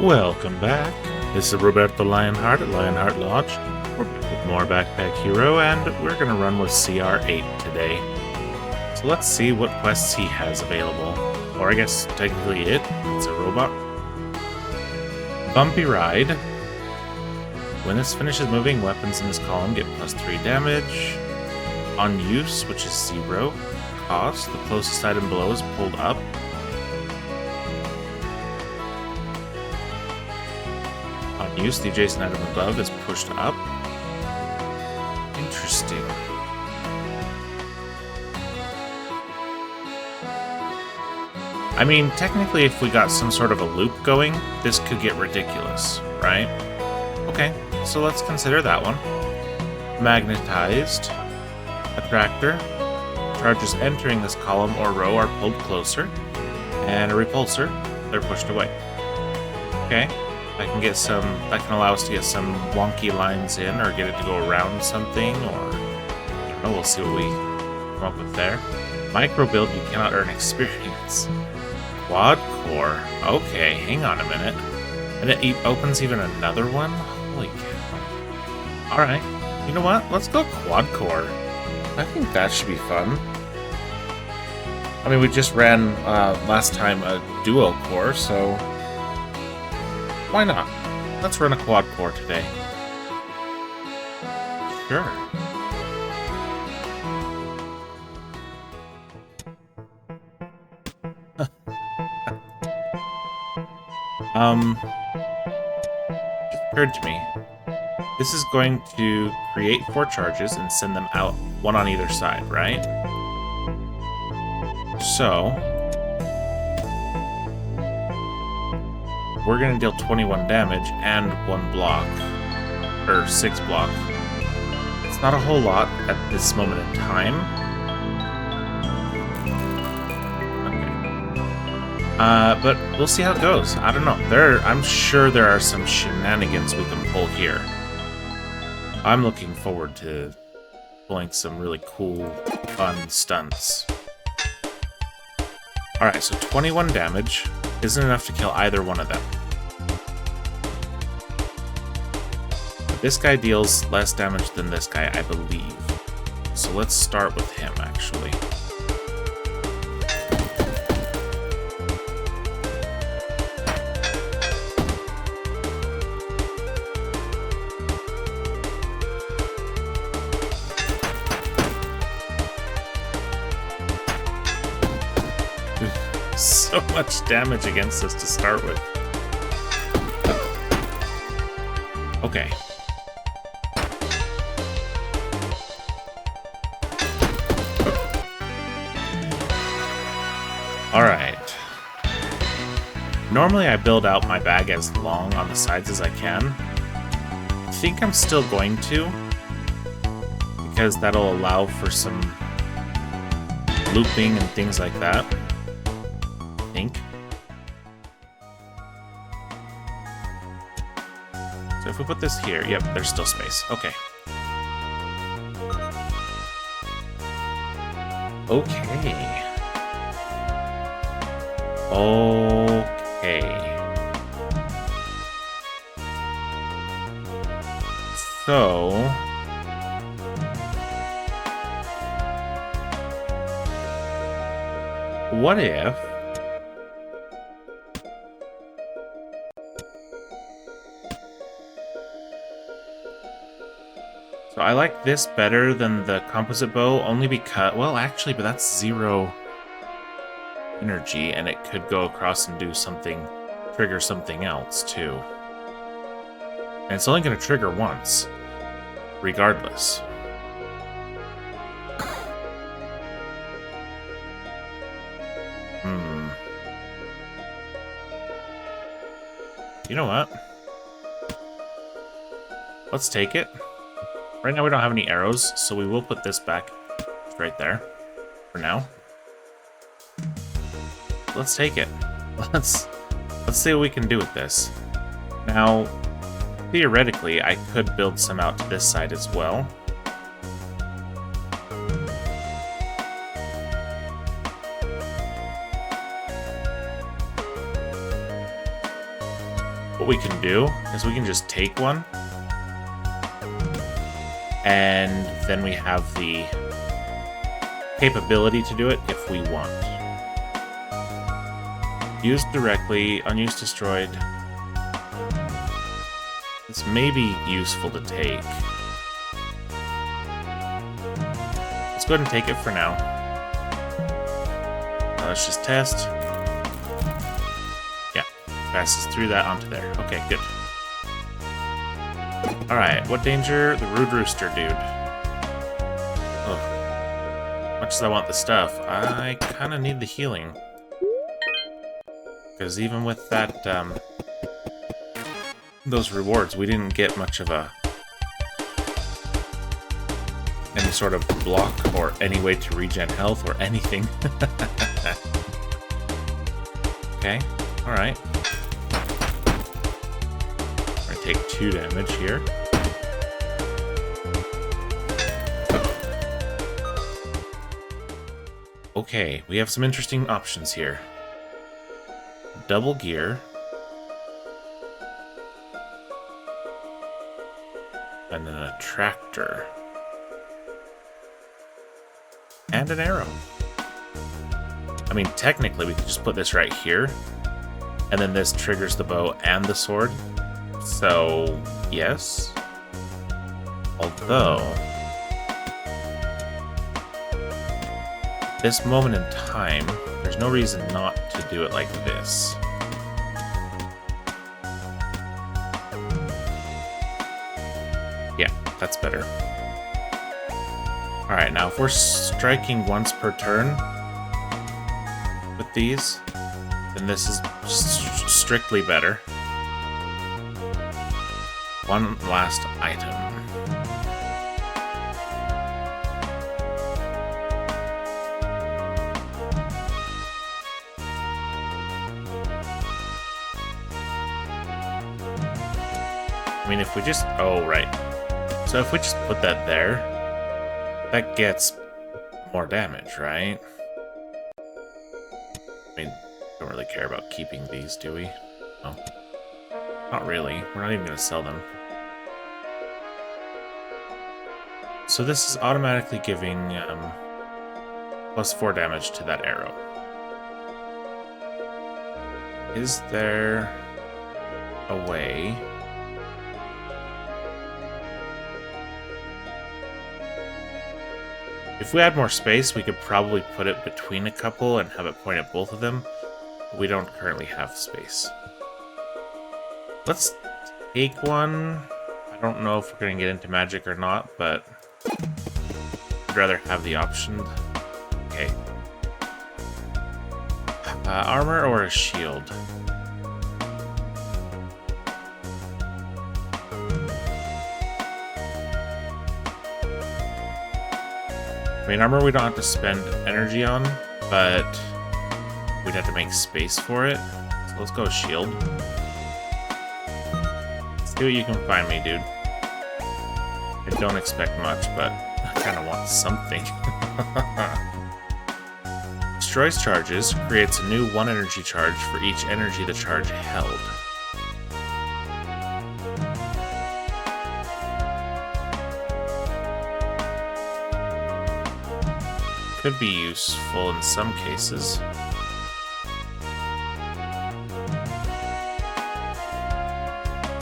Welcome back. This is Roberto Lionheart at Lionheart Lodge. We're back with more Backpack Hero, and we're going to run with CR8 today. So let's see what quests he has available. Or I guess technically it's a robot. Bumpy Ride. When this finishes moving, weapons in this column get +3 damage. On use, which is 0. Cost, the closest item below is pulled up. On use, the adjacent item above is pushed up. Interesting. I mean, technically, if we got some sort of a loop going, this could get ridiculous, right? Okay, so let's consider that one. Magnetized. Attractor. Charges entering this column or row are pulled closer. And a repulsor, they're pushed away. Okay, that can allow us to get some wonky lines in, or get it to go around something, or I don't know, we'll see what we come up with there. Micro build, you cannot earn experience. Quad core, okay, hang on a minute. And it opens even another one? Holy cow. Alright, you know what? Let's go quad core. I think that should be fun. I mean, we just ran last time a duo core, so why not? Let's run a quad core today. Sure. It occurred to me. This is going to create 4 charges and send them out, one on either side, right? So we're going to deal 21 damage and 1 block, or 6 block. It's not a whole lot at this moment in time. Okay. But we'll see how it goes. I don't know. I'm sure there are some shenanigans we can pull here. I'm looking forward to pulling some really cool, fun stunts. Alright, so 21 damage isn't enough to kill either one of them. But this guy deals less damage than this guy, I believe. So let's start with him, actually. So much damage against us to start with. Okay. Alright. Normally I build out my bag as long on the sides as I can. I think I'm still going to, because that'll allow for some looping and things like that. So if we put this here, yep, there's still space. Okay. Okay. So what if I like this better than the composite bow, only because, well, actually, but that's 0 energy, and it could go across and do something, trigger something else, too. And it's only going to trigger once, regardless. You know what? Let's take it. Right now we don't have any arrows, so we will put this back right there for now. Let's take it. Let's see what we can do with this. Now, theoretically, I could build some out to this side as well. what we can do is we can just take one, and then we have the capability to do it if we want. Used directly, unused destroyed. This may be useful to take. Let's go ahead and take it for now. Let's just test. Yeah, passes through that onto there. Okay, good. Alright, what danger? The Rude Rooster dude. Ugh. Much as I want the stuff, I kind of need the healing. Because even with that, those rewards, we didn't get much of any sort of block or any way to regen health or anything. Okay, alright. I take 2 damage here. Okay, we have some interesting options here. Double gear. And then a tractor. And an arrow. I mean, technically, we could just put this right here. And then this triggers the bow and the sword. So, yes. Although, this moment in time, there's no reason not to do it like this. Yeah, that's better. Alright, now if we're striking once per turn with these, then this is strictly better. One last item. I mean, if we just... Oh, right. So if we just put that there, that gets more damage, right? I mean, don't really care about keeping these, do we? No. Not really. We're not even going to sell them. So this is automatically giving plus 4 damage to that arrow. Is there a way... If we had more space, we could probably put it between a couple and have it point at both of them. But we don't currently have space. Let's take one. I don't know if we're going to get into magic or not, but I'd rather have the option. Okay. Armor or a shield? I mean, armor we don't have to spend energy on, but we'd have to make space for it. So let's go shield. See what you can find me, dude. I don't expect much, but I kind of want something. Destroys charges, creates a new 1 energy charge for each energy the charge held. Could be useful in some cases.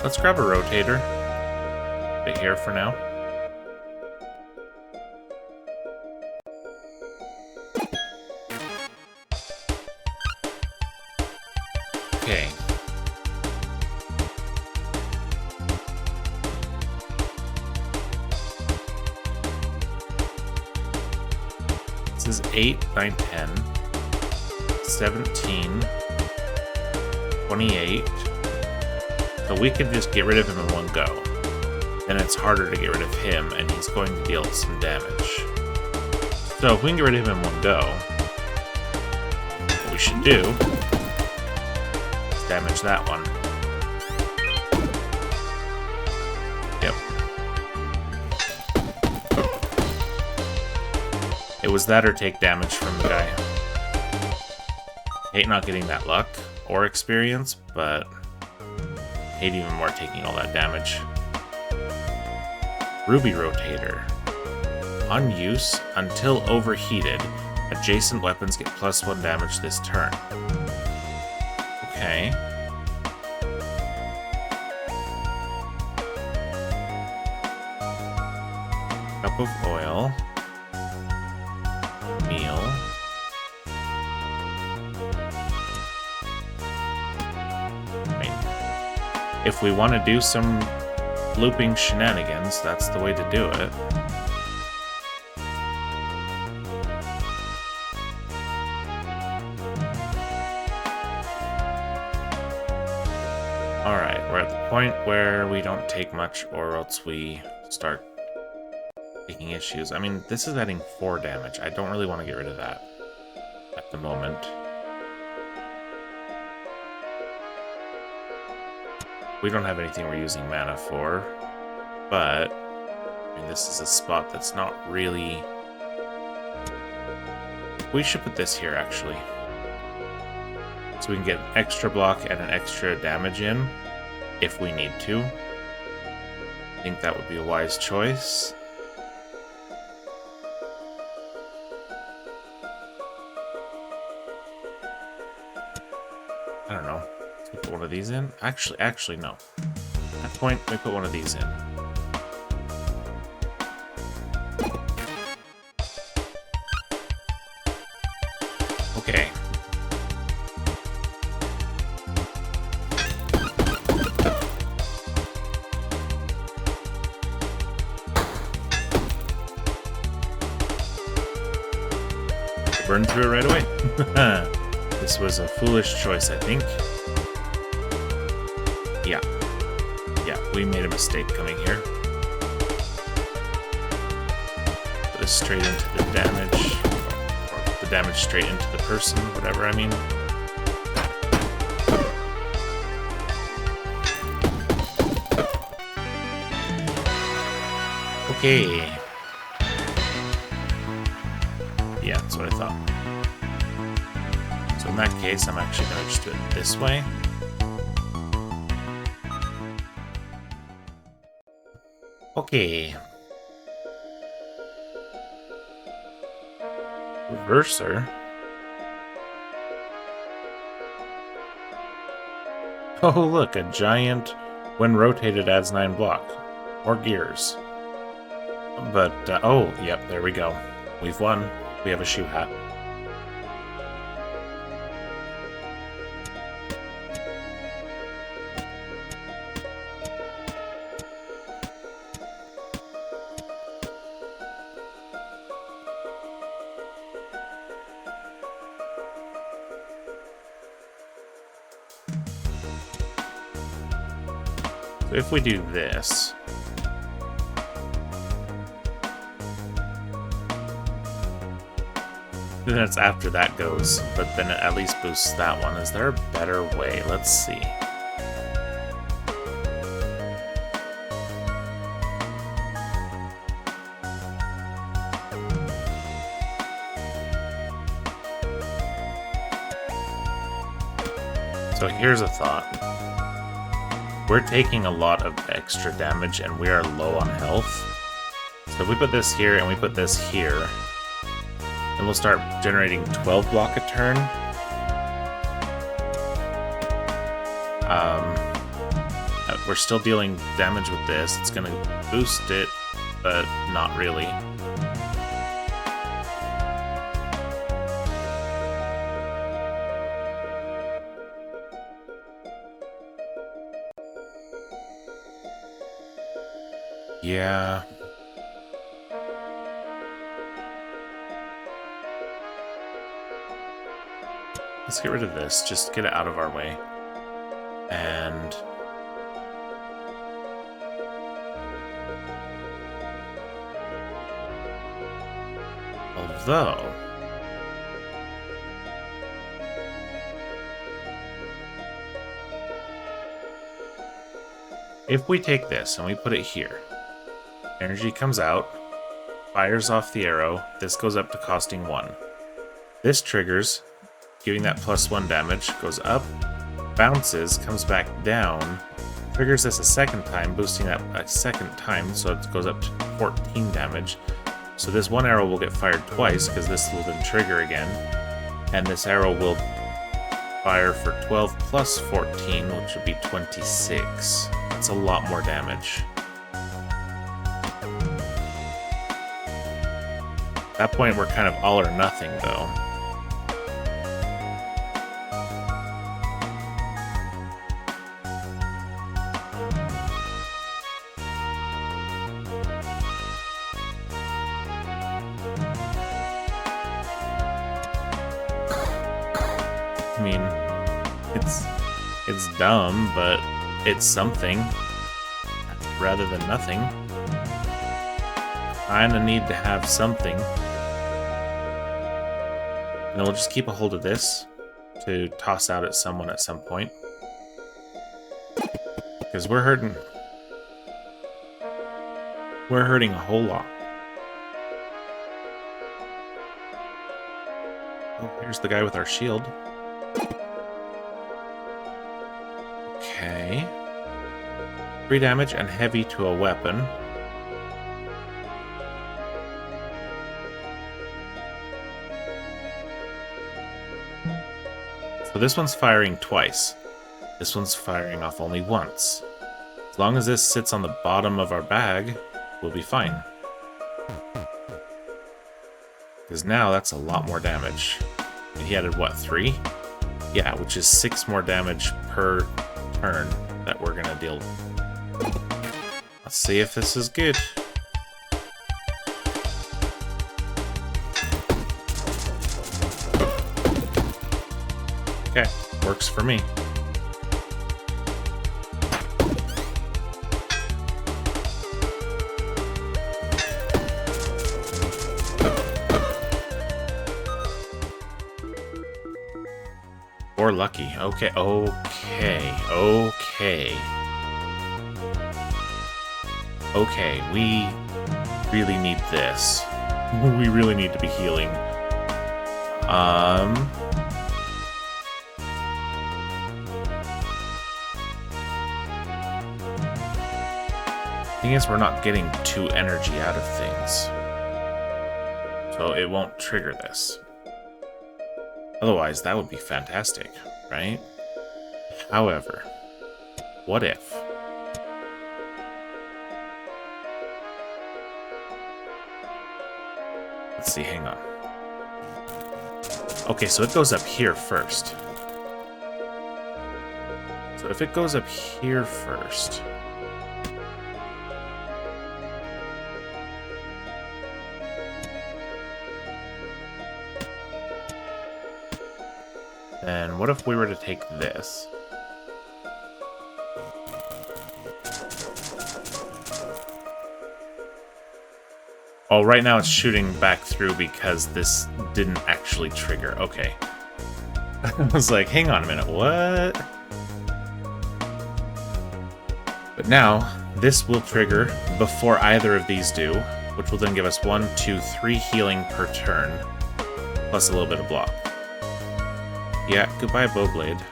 Let's grab a rotator. Put it here for now. Okay. This is 8, 9, 10, 17, 28. So we could just get rid of him in one go. Then it's harder to get rid of him, and he's going to deal some damage. So if we can get rid of him in one go, what we should do is damage that one. Yep. It was that or take damage from the guy. Hate not getting that luck or experience, but hate even more taking all that damage. Ruby Rotator. On use, until overheated, adjacent weapons get +1 damage this turn. Okay. Cup of oil. Meal. If we want to do some looping shenanigans, that's the way to do it. Alright, we're at the point where we don't take much or else we start taking issues. I mean, this is adding 4 damage. I don't really want to get rid of that at the moment. We don't have anything we're using mana for, but I mean, this is a spot that's not really... We should put this here, actually. So we can get an extra block and an extra damage in, if we need to. I think that would be a wise choice. I don't know. Let's put one of these in. Actually, no. At that point, we put one of these in. Okay. Burn through it right away. This was a foolish choice, I think. Yeah. Yeah, we made a mistake coming here. Put this straight into the damage. Or the damage straight into the person, whatever I mean. Okay. Yeah, that's what I thought. So in that case, I'm actually going to just do it this way. Okay. Reverser. Oh look, a giant, when rotated, adds 9 block. More gears. But, oh, yep, there we go. We've won. We have a shoe hat. So if we do this, then it's after that goes, but then it at least boosts that one. Is there a better way? Let's see. So here's a thought. We're taking a lot of extra damage and we are low on health. So if we put this here and we put this here, then we'll start generating 12 block a turn. We're still dealing damage with this. It's going to boost it, but not really. Yeah. Let's get rid of this, just get it out of our way. And although if we take this and we put it here, energy comes out, fires off the arrow, this goes up to costing 1. This triggers, giving that +1 damage, goes up, bounces, comes back down, Triggers this a second time, boosting that a second time, so it goes up to 14 damage. So this one arrow will get fired twice, because this will then trigger again. And this arrow will fire for 12 plus 14, which would be 26. That's a lot more damage. At that point, we're kind of all or nothing, though. I mean, it's dumb, but it's something rather than nothing. Kinda need to have something. And we'll just keep a hold of this to toss out at someone at some point. Because we're hurting. We're hurting a whole lot. Oh, here's the guy with our shield. Okay. 3 damage and heavy to a weapon. So this one's firing twice. This one's firing off only once. As long as this sits on the bottom of our bag, we'll be fine. Because now that's a lot more damage. And he added, what, 3? Yeah, which is 6 more damage per turn that we're gonna deal. Let's see if this is good. Okay, works for me. Or lucky. Okay, okay, we really need this. We really need to be healing. Thing is, we're not getting 2 energy out of things. So it won't trigger this. Otherwise, that would be fantastic, right? However, what if? Let's see, hang on. Okay, so it goes up here first. So if it goes up here first... then what if we were to take this? Oh, right now it's shooting back through because this didn't actually trigger. Okay. I was like, hang on a minute, what? But now, this will trigger before either of these do, which will then give us 1, 2, 3 healing per turn, plus a little bit of block. Yeah, goodbye, Bowblade.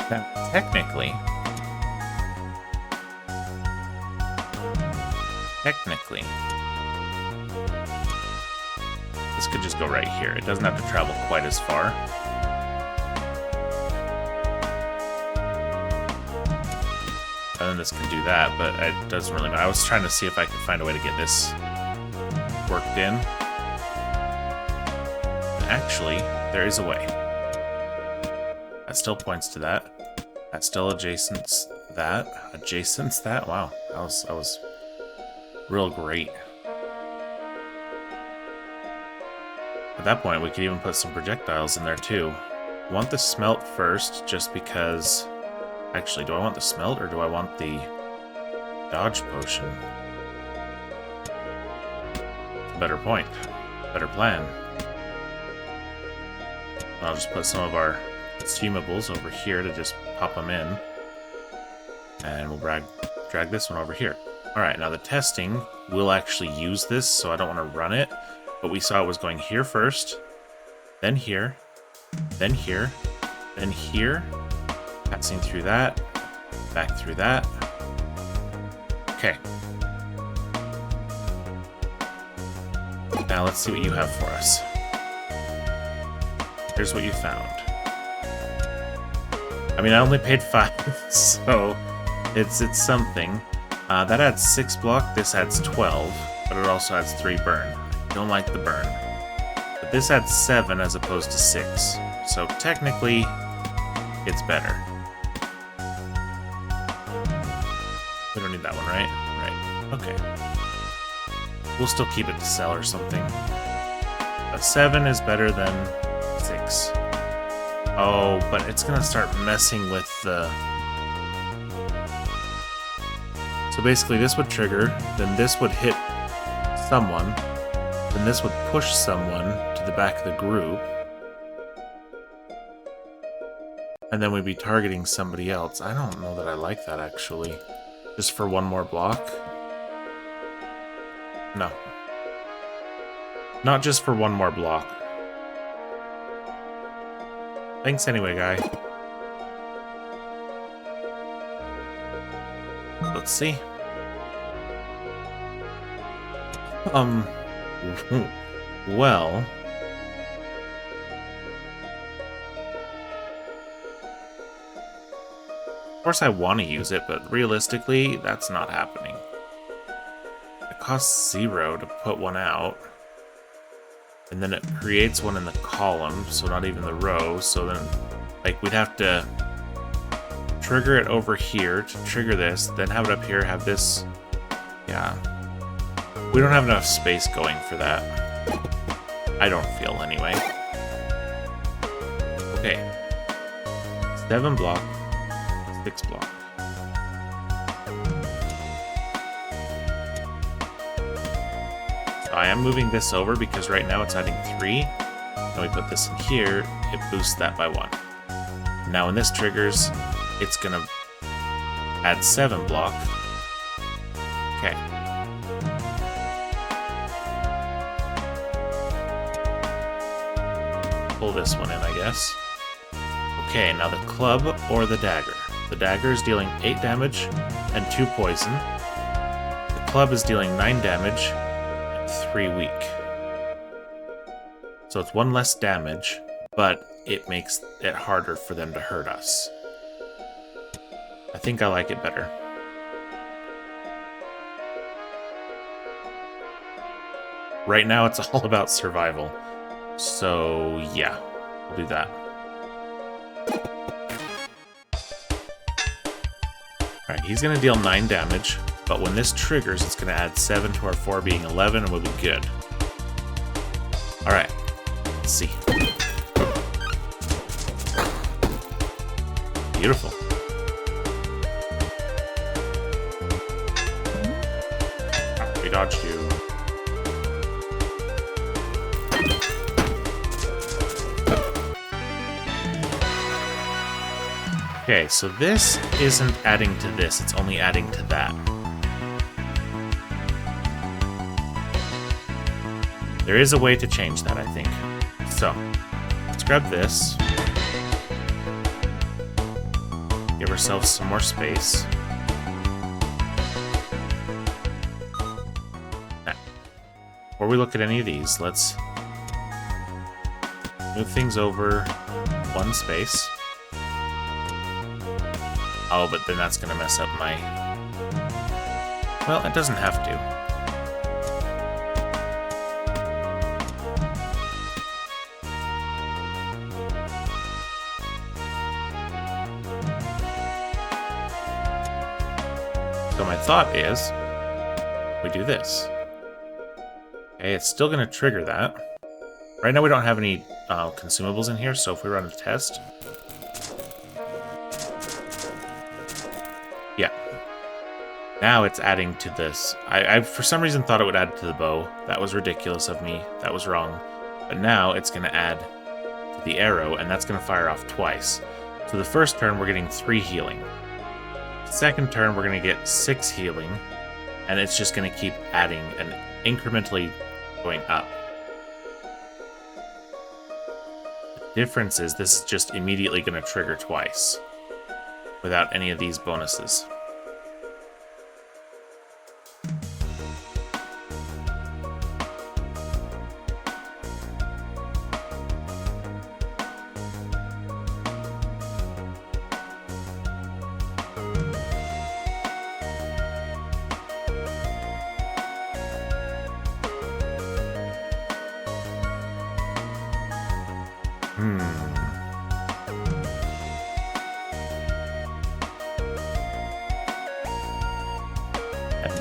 Now, technically, this could just go right here. It doesn't have to travel quite as far. And then this can do that, but it doesn't really matter. I was trying to see if I could find a way to get this worked in. And actually, there is a way. That still points to that. That still adjacents that. Adjacents that? Wow, that was real great. At that point, we could even put some projectiles in there too. I want the smelt first, just because... Actually, do I want the smelt or do I want the dodge potion? Better point. Better plan. I'll just put some of our consumables over here to just pop them in. And we'll drag this one over here. Alright, now the testing will actually use this, so I don't want to run it. But we saw it was going here first, then here, then here, then here, passing through that, back through that. Okay. Now let's see what you have for us. Here's what you found. I mean, I only paid 5, so it's something. That adds 6 block, this adds 12, but it also adds 3 burn. I don't like the burn. But this adds 7 as opposed to 6, so technically, it's better. We don't need that one, right? Right. Okay. We'll still keep it to sell or something. A 7 is better than 6. Oh, but it's gonna start messing with the... So basically this would trigger, then this would hit someone, then this would push someone to the back of the group, and then we'd be targeting somebody else. I don't know that I like that, actually. Just for one more block? No. Not just for one more block. Thanks anyway, guy. Let's see. Well... Of course I want to use it, but realistically, that's not happening. It costs 0 to put one out. And then it creates one in the column, so not even the row, so then, like, we'd have to trigger it over here to trigger this, then have it up here, have this... Yeah. We don't have enough space going for that. I don't feel, anyway. Okay. 7 block, 6 block. I am moving this over because right now it's adding 3. And we put this in here, it boosts that by 1. Now when this triggers, it's gonna add 7 block. Okay. Pull this one in, I guess. Okay, now the club or the dagger. The dagger is dealing 8 damage and 2 poison. The club is dealing 9 damage and 3 weak. So it's 1 less damage, but it makes it harder for them to hurt us. I think I like it better. Right now it's all about survival. So yeah, we'll do that. Alright, he's going to deal 9 damage, but when this triggers, it's going to add 7 to our 4, being 11, and we'll be good. Alright, let's see. Beautiful. We dodged you. Okay, so this isn't adding to this, it's only adding to that. There is a way to change that, I think. So, let's grab this. Give ourselves some more space. Now, before we look at any of these, let's move things over 1 space. Oh, but then that's gonna mess up my... Well, it doesn't have to. So my thought is, we do this. Okay, it's still gonna trigger that. Right now we don't have any consumables in here, so if we run a test... Yeah. Now it's adding to this. I for some reason thought it would add to the bow. That was ridiculous of me. That was wrong. But now it's going to add to the arrow, and that's going to fire off twice. So the first turn, we're getting 3 healing. Second turn, we're going to get 6 healing. And it's just going to keep adding and incrementally going up. Difference is this is just immediately going to trigger twice without any of these bonuses.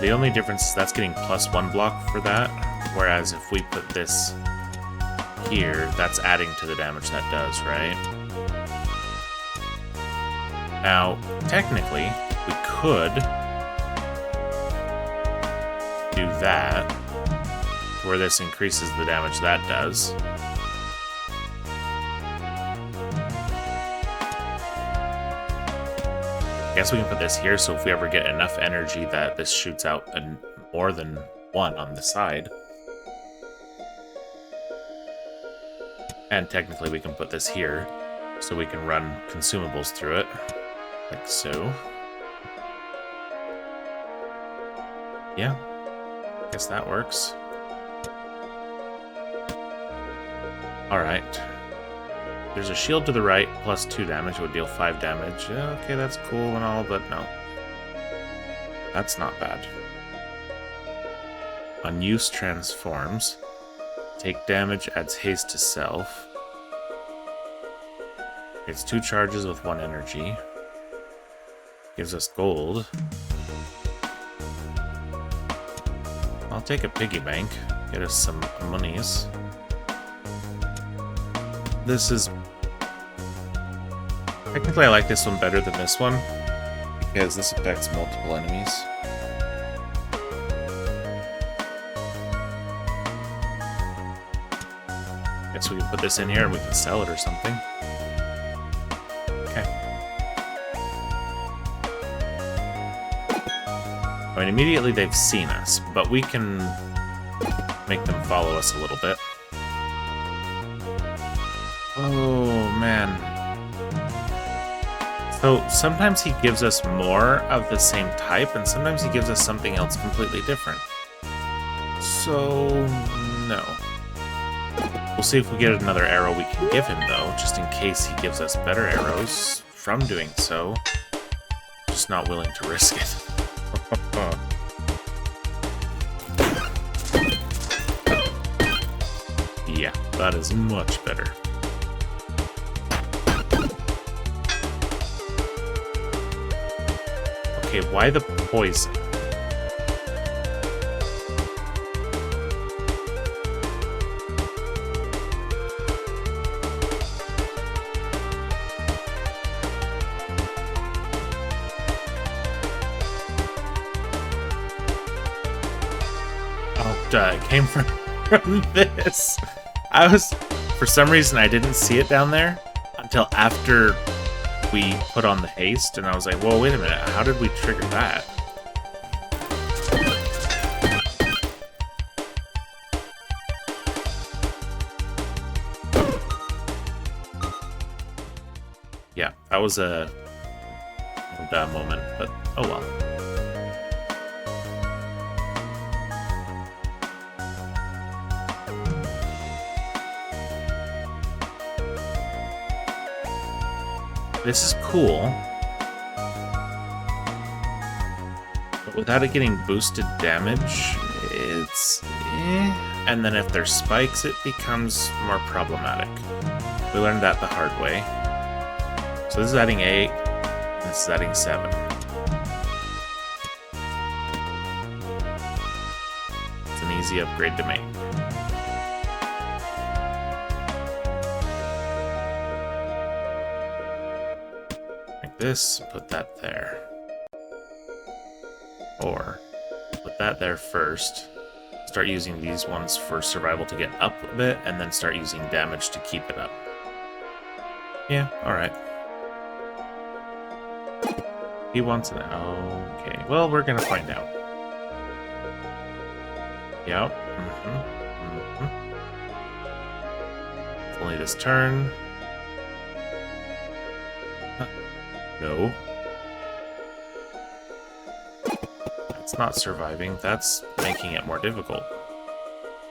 The only difference is that's getting +1 block for that, whereas if we put this here, that's adding to the damage that does, right? Now, technically, we could do that, where this increases the damage that does. I guess we can put this here, so if we ever get enough energy that this shoots out more than one on the side. And technically we can put this here, so we can run consumables through it, like so. Yeah, guess that works. Alright. There's a shield to the right, +2 damage, would deal 5 damage. Yeah, okay, that's cool and all, but no. That's not bad. Unused transforms. Take damage, adds haste to self. It's 2 charges with 1 energy. Gives us gold. I'll take a piggy bank. Get us some monies. This is... Technically, I like this one better than this one, because this affects multiple enemies. Guess we can put this in here and we can sell it or something. Okay. I mean, immediately they've seen us, but we can make them follow us a little bit. Oh, man. So, sometimes he gives us more of the same type, and sometimes he gives us something else completely different. So, no. We'll see if we get another arrow we can give him, though, just in case he gives us better arrows from doing so. Just not willing to risk it. Yeah, that is much better. Okay, why the poison? Oh, duh, it came from this. For some reason, I didn't see it down there until after we put on the haste, and I was like, whoa, wait a minute, how did we trigger that? Yeah, that was a dumb moment, but oh well. This is cool, but without it getting boosted damage, it's And then if there's spikes, it becomes more problematic. We learned that the hard way. So this is adding 8, and this is adding 7. It's an easy upgrade to make. This, put that there. Or put that there first. Start using these ones for survival to get up a bit, and then start using damage to keep it up. Yeah, alright. He wants it. Okay, well, we're gonna find out. Yep. It's only this turn. No. That's not surviving. That's making it more difficult.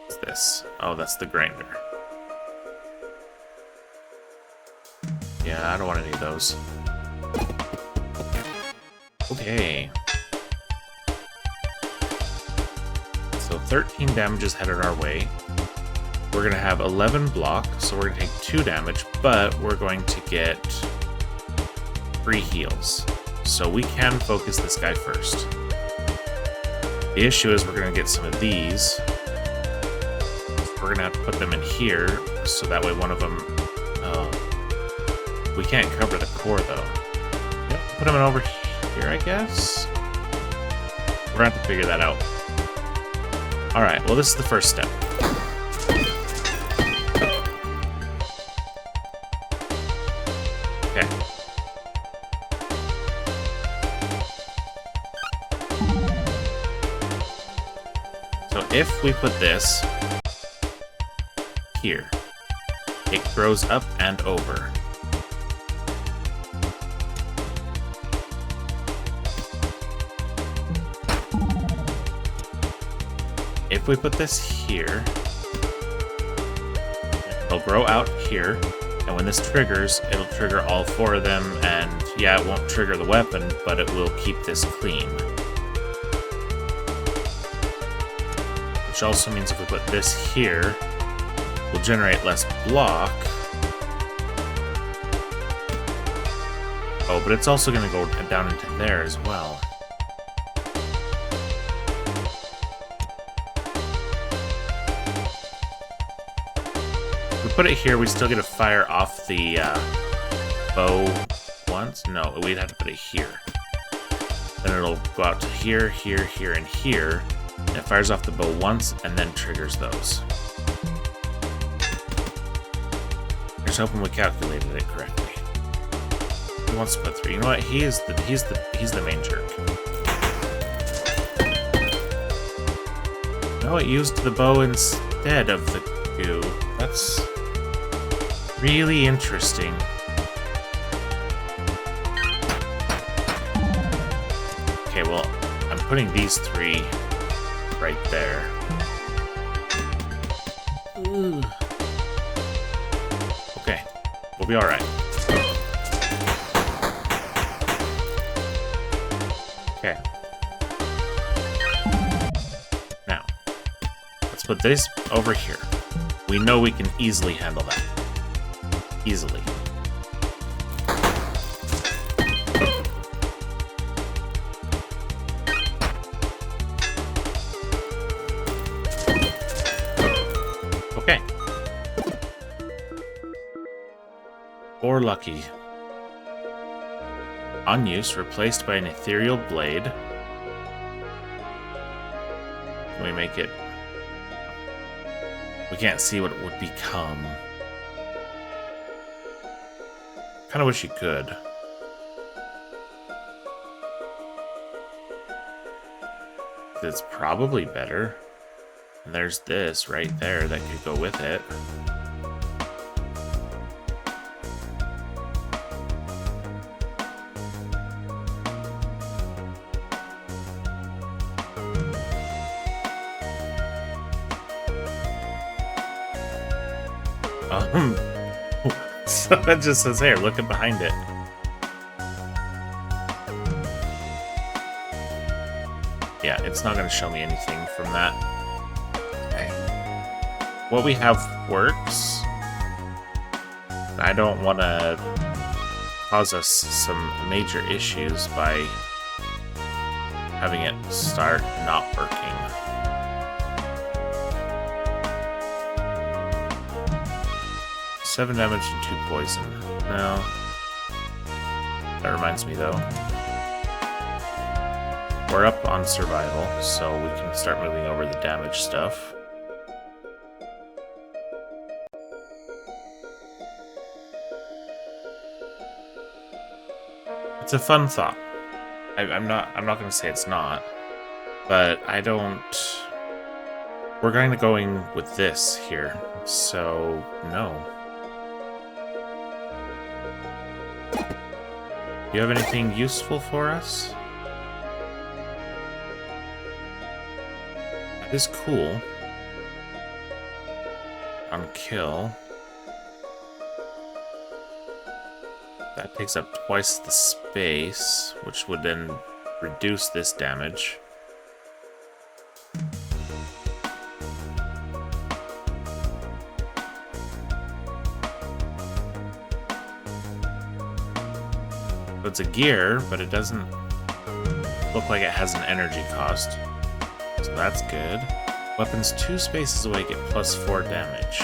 What's this? Oh, that's the grinder. Yeah, I don't want any of those. Okay. So 13 damage is headed our way. We're going to have 11 block, so we're going to take 2 damage, but we're going to get 3 heals. So we can focus this guy first. The issue is we're going to get some of these. We're going to have to put them in here, so that way one of them... we can't cover the core, though. Yep, put them in over here, I guess? We're going to have to figure that out. Alright, well, this is the first step. Okay. So if we put this here, it grows up and over. If we put this here, it'll grow out here, and when this triggers, it'll trigger all 4 of them, and yeah, it won't trigger the weapon, but it will keep this clean. Which also means if we put this here, we'll generate less block. Oh, but it's also going to go down into there as well. Put it here, we still get to fire off the bow once? No, we'd have to put it here. Then it'll go out to here, here, here, and here. And it fires off the bow once and then triggers those. Here's hoping we calculated it correctly. He wants to put 3. You know what? He's the main jerk. No, it used the bow instead of the goo. That's really interesting. Okay, well, I'm putting these 3 right there. Ooh. Okay, we'll be alright. Okay. Now, let's put this over here. We know we can easily handle that. Easily. Okay. Or lucky. On use, replaced by an ethereal blade. Can we make it... We can't see what it would become. Kind of wish you could. It's probably better. And there's this right there that could go with it. So it just says here, looking behind it. Yeah, it's not going to show me anything from that. Okay. What we have works. I don't want to cause us some major issues by having it start not working. Seven damage and 2 poison. No. That reminds me though. We're up on survival, so we can start moving over the damage stuff. It's a fun thought. I'm not going to say it's not, but I don't. We're going to go in with this here, so no. Do you have anything useful for us? That is cool. On kill. That takes up twice the space, which would then reduce this damage. It's a gear, but it doesn't look like it has an energy cost. So that's good. Weapons 2 spaces away get +4 damage.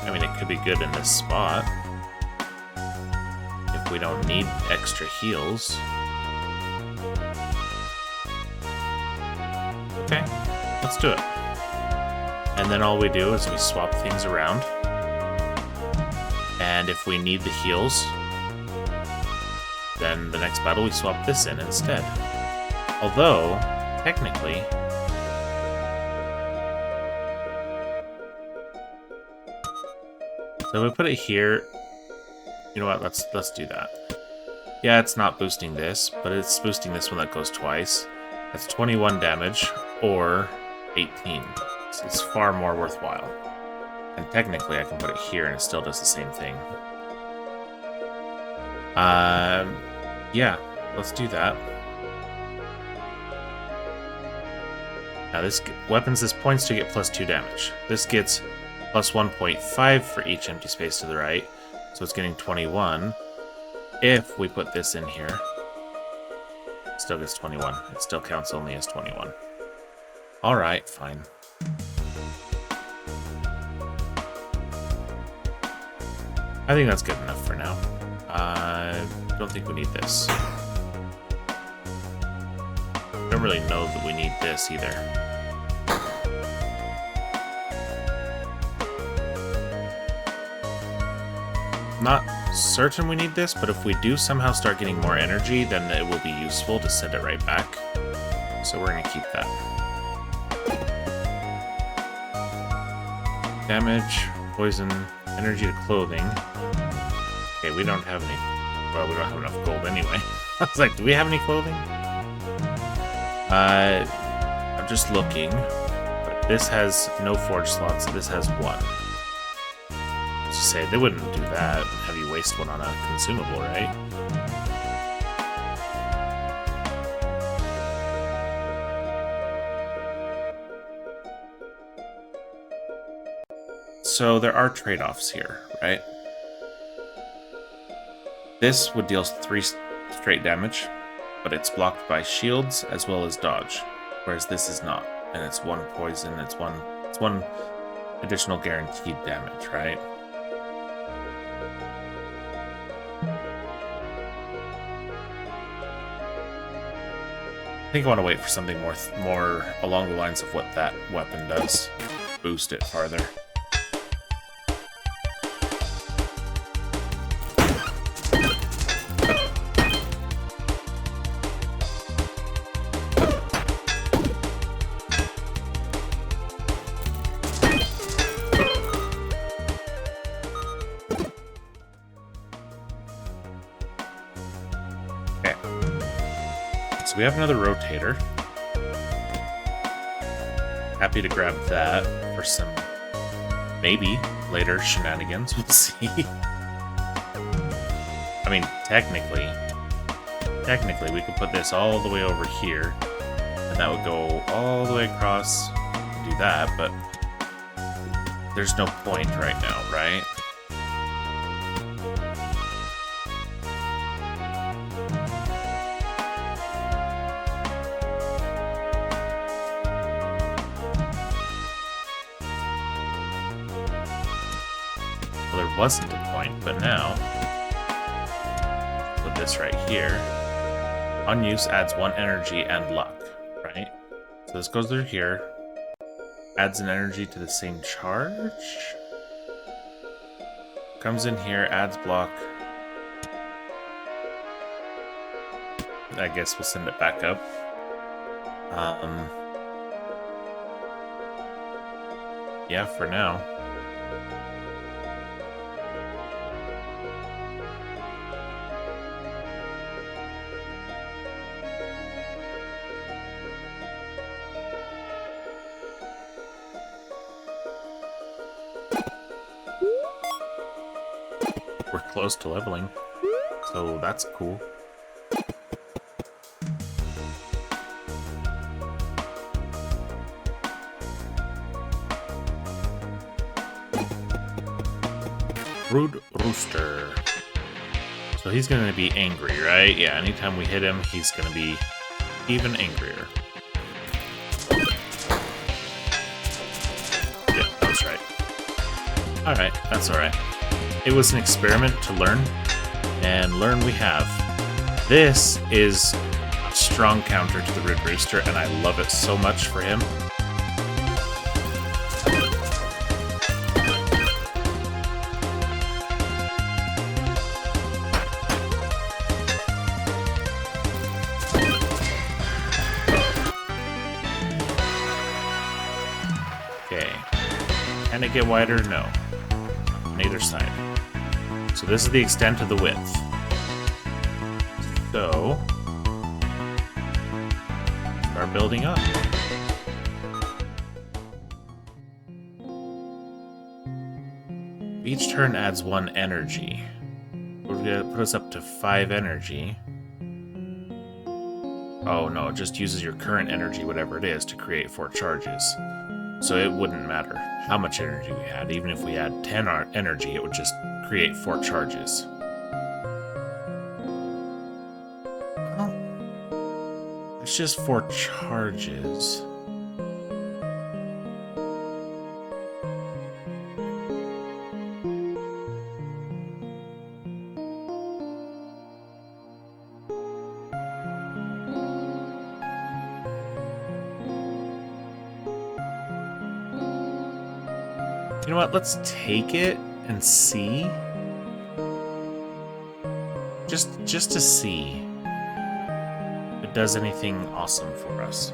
I mean, it could be good in this spot. If we don't need extra heals. Okay, let's do it. And then all we do is we swap things around. And if we need the heals, then the next battle we swap this in instead. Although, technically, so if we put it here, you know what, let's do that. Yeah, it's not boosting this, but it's boosting this one that goes twice. That's 21 damage, or 18. So it's far more worthwhile. And technically, I can put it here and it still does the same thing. Yeah, let's do that. Now this weapons, this points to get +2 damage. This gets +1.5 for each empty space to the right, so it's getting 21. If we put this in here, it still gets 21. It still counts only as 21. Alright, fine. I think that's good enough for now. I don't think we need this. Don't really know that we need this either. Not certain we need this, but if we do somehow start getting more energy, then it will be useful to send it right back. So we're going to keep that. Damage, poison, energy to clothing. Okay, we don't have any. Well, we don't have enough gold anyway. I was like, do we have any clothing? I'm just looking. But this has no forge slots, so this has 1. To say they wouldn't do that. Have you waste one on a consumable, right? So there are trade-offs here, right? This would deal 3 straight damage, but it's blocked by shields as well as dodge, whereas this is not. And it's 1 poison, it's one additional guaranteed damage, right? I think I want to wait for something more along the lines of what that weapon does. Boost it farther. We have another rotator. Happy to grab that for some, maybe, later shenanigans. We'll see. I mean, technically, we could put this all the way over here, and that would go all the way across and do that, but there's no point right now, right? Wasn't a point, but now put this right here. Unuse adds 1 energy and luck, right? So this goes through here, adds an energy to the same charge, comes in here, adds block. I guess we'll send it back up. Yeah, for now. We're close to leveling, so that's cool. Brood Rooster. So he's gonna be angry, right? Yeah, anytime we hit him, he's gonna be even angrier. Yeah, that's right. Alright, that's alright. It was an experiment to learn, and learn we have. This is a strong counter to the Brood Rooster, and I love it so much for him. Okay. Can it get wider? No. On either side. So this is the extent of the width. So start building up. Each turn adds 1 energy. We're gonna put us up to 5 energy. Oh no, it just uses your current energy, whatever it is, to create 4 charges. So it wouldn't matter how much energy we had. Even if we had 10 energy, it would just create 4 charges. Well, it's just 4 charges. You know what? Let's take it and see. Just to see if it does anything awesome for us.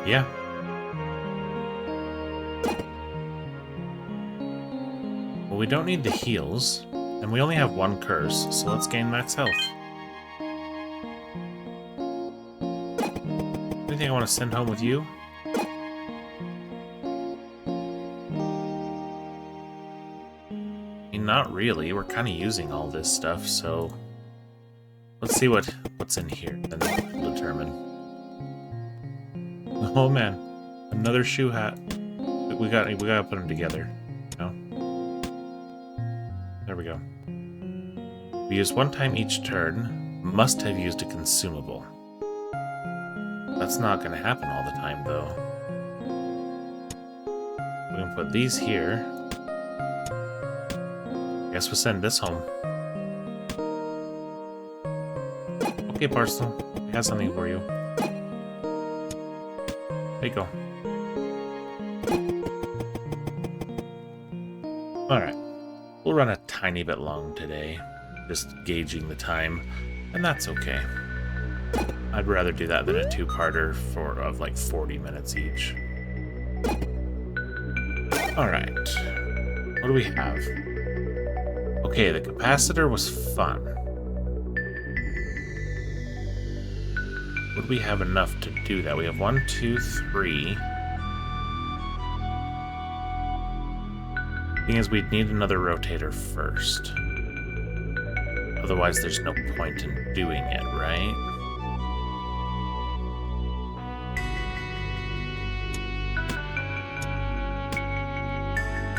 Yeah. Well, we don't need the heals, and we only have 1 curse, so let's gain max health. Anything I want to send home with you? I mean, not really. We're kind of using all this stuff, so let's see what's in here, then we'll determine. Oh man, another shoe hat. We gotta put them together. No? There we go. We use 1 time each turn. Must have used a consumable. That's not gonna happen all the time though. We can put these here. Guess we'll send this home. Okay, Parcel. We have something for you. There you go. Alright. We'll run a tiny bit long today. Just gauging the time. And that's okay. I'd rather do that than a 2-parter of like 40 minutes each. Alright. What do we have? Okay, the capacitor was fun. Would we have enough to do that? We have 1, 2, 3. Thing is, we'd need another rotator first. Otherwise, there's no point in doing it, right?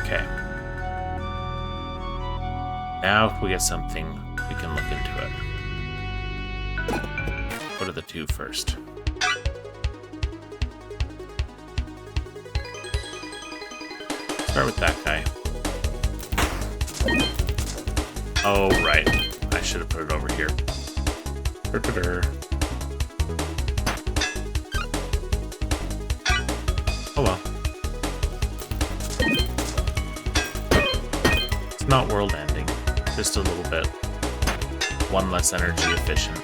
Okay. Now, if we get something, we can look into it. Go to the 2 first. Start with that guy. Oh, right. I should have put it over here. Oh well. It's not world ending. Just a little bit. One less energy efficient.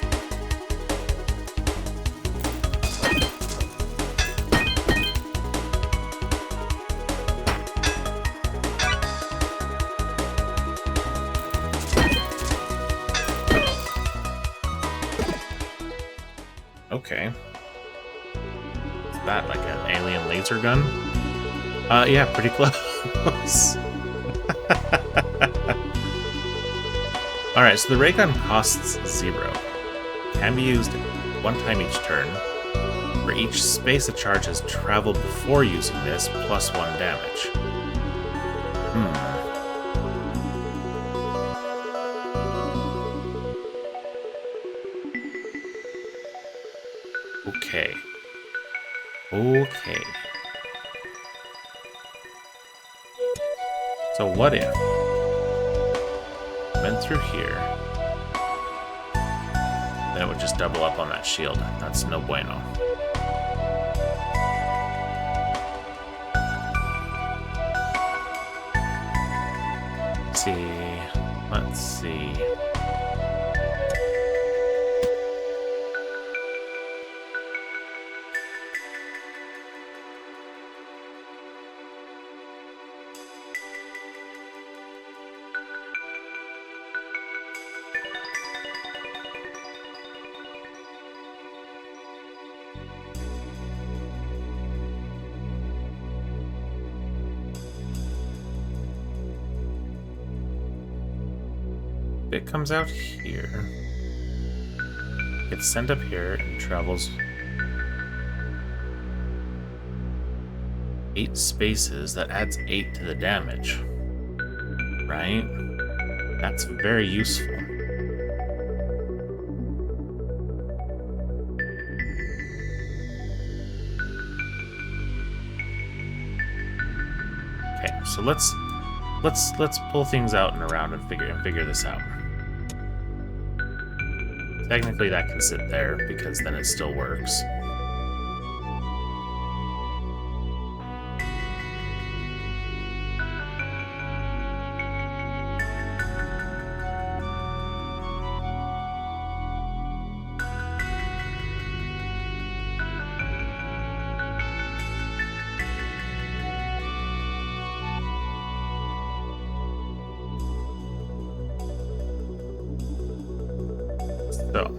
Okay. Is that like an alien laser gun? Yeah, pretty close. Alright, so the ray gun costs 0. Can be used one time each turn. For each space a charge has traveled before using this, plus 1 damage. Okay. Okay. So what if went through here, then it would just double up on that shield? That's no bueno. Let's see. It comes out here, gets sent up here, and travels 8 spaces. That adds 8 to the damage, right? That's very useful. Okay, so let's pull things out and around and figure this out. Technically that can sit there, because then it still works. So.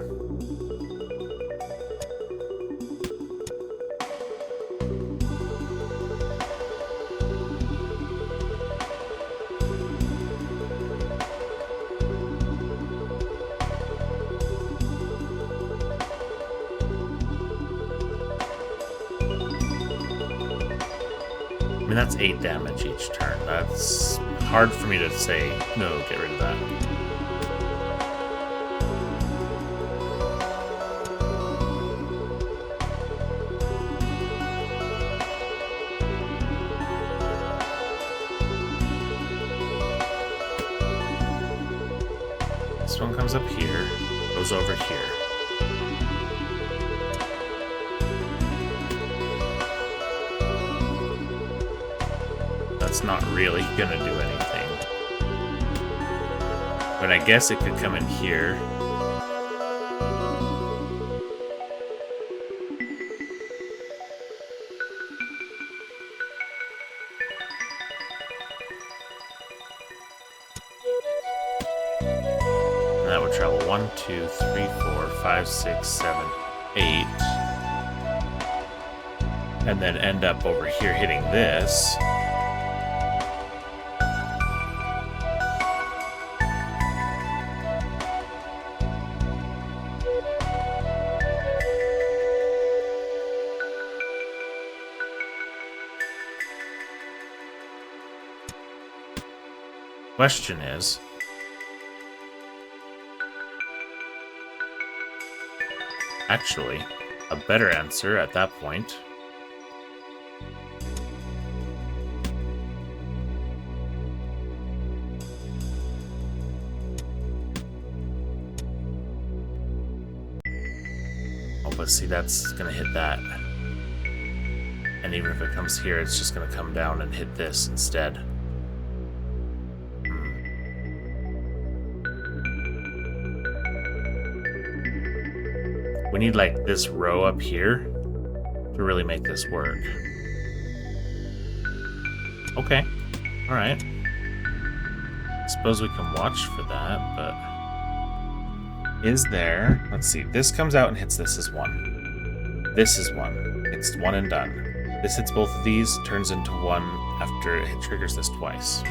I mean, that's 8 damage each turn. That's hard for me to say, no, get rid of that. This one comes up here, goes over here. That's not really gonna do anything. But I guess it could come in here. And that would travel 1, 2, 3, 4, 5, 6, 7, 8. And then end up over here hitting this. Question is, actually, a better answer at that point but see, that's gonna hit that. And even if it comes here, it's just gonna come down and hit this instead. We need like this row up here to really make this work. Okay, all right. Suppose we can watch for that, but is there? Let's see. This comes out and hits this as one. This is one. It's one and done. This hits both of these, turns into one after it triggers this twice.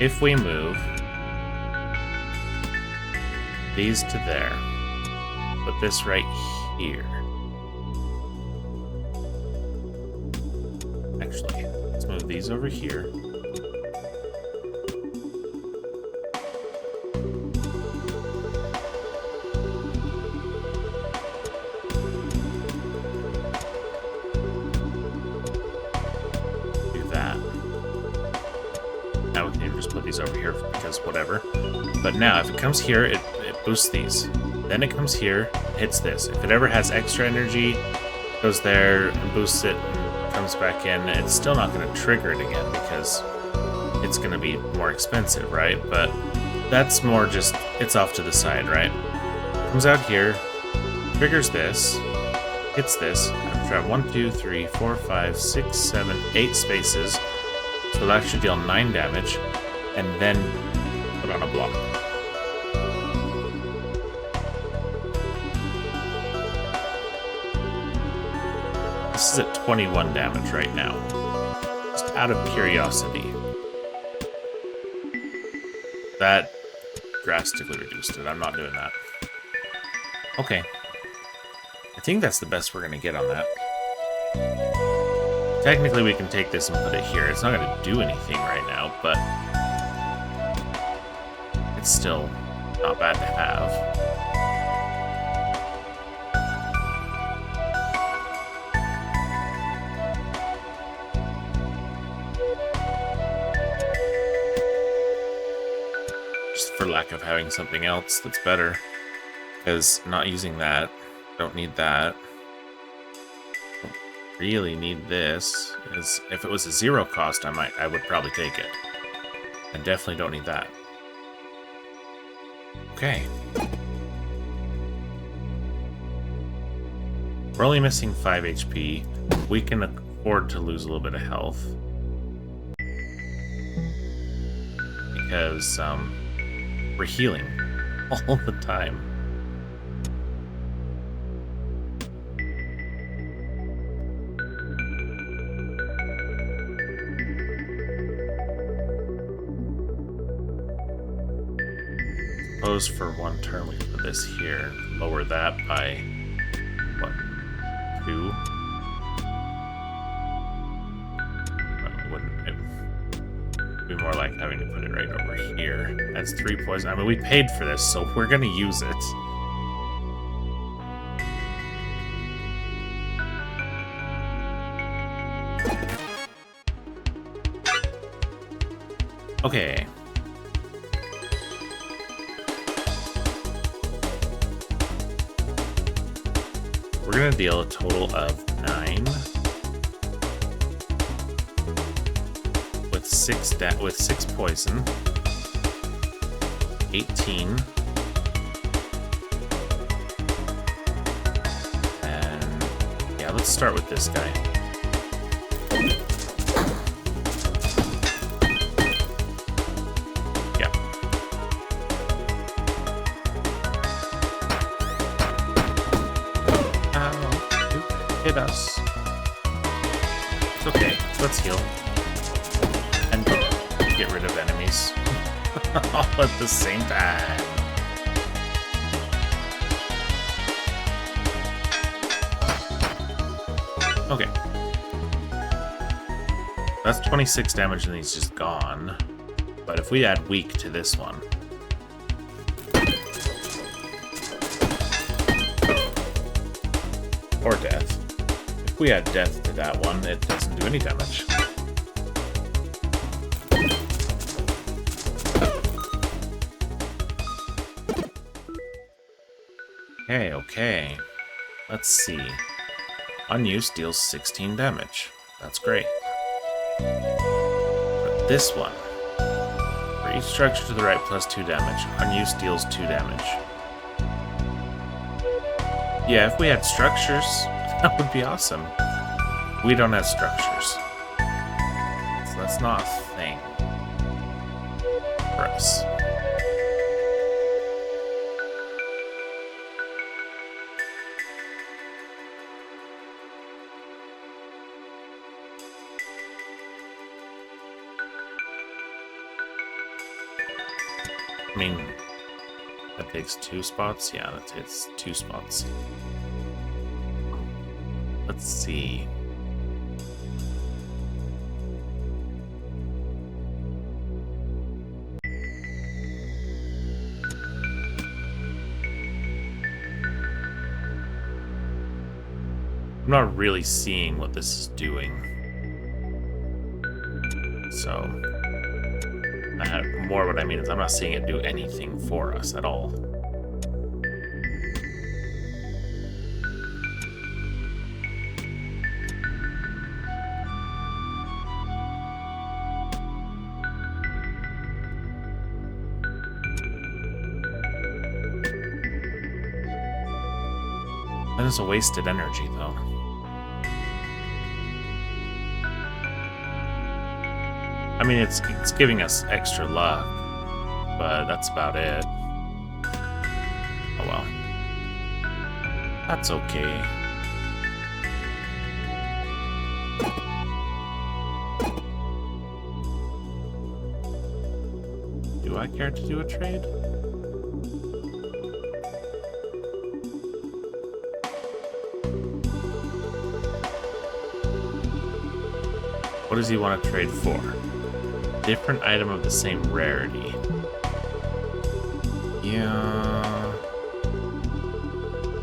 If we move these to there, put this right here. Actually, let's move these over here. Over here because whatever. But now if it comes here, it boosts these. Then it comes here, hits this. If it ever has extra energy, goes there and boosts it and comes back in, it's still not going to trigger it again because it's going to be more expensive, right? But that's more just, it's off to the side, right? Comes out here, triggers this, hits this. After I have 1, 2, 3, 4, 5, 6, 7, 8 spaces. So it'll actually deal 9 damage. And then put on a block. This is at 21 damage right now. Just out of curiosity. That drastically reduced it. I'm not doing that. Okay. I think that's the best we're going to get on that. Technically, we can take this and put it here. It's not going to do anything right now, but it's still not bad to have. Just for lack of having something else that's better. Because not using that, don't need that. Don't really need this. As if it was a 0 cost, I would probably take it. I definitely don't need that. Okay. We're only missing 5 HP. We can afford to lose a little bit of health. Because, we're healing all the time. Suppose for one turn we put this here, lower that by what, 2? Well, wouldn't it be more like having to put it right over here? That's 3 poison. I mean, we paid for this, so we're gonna use it. Okay. We're gonna deal a total of 9 with 6 poison, 18, and yeah, let's start with this guy. Yeah. Hit us. It's okay. Let's heal. And get rid of enemies. All at the same time. Okay. That's 26 damage and he's just gone. But if we add weak to this one, or death. If we add death to that one, it doesn't do any damage. Okay. Let's see. Unused deals 16 damage. That's great. But this one. For each structure to the right plus 2 damage. Unused deals 2 damage. Yeah, if we had structures, that would be awesome. We don't have structures. So that's not a thing for us. I mean, that takes 2 spots? Yeah, that takes 2 spots. Let's see. I'm not really seeing what this is doing. So, more what I mean is I'm not seeing it do anything for us at all. That is a wasted energy, though. I mean, it's giving us extra luck, but that's about it. Oh well. That's okay. Do I care to do a trade? What does he want to trade for? Different item of the same rarity. Yeah.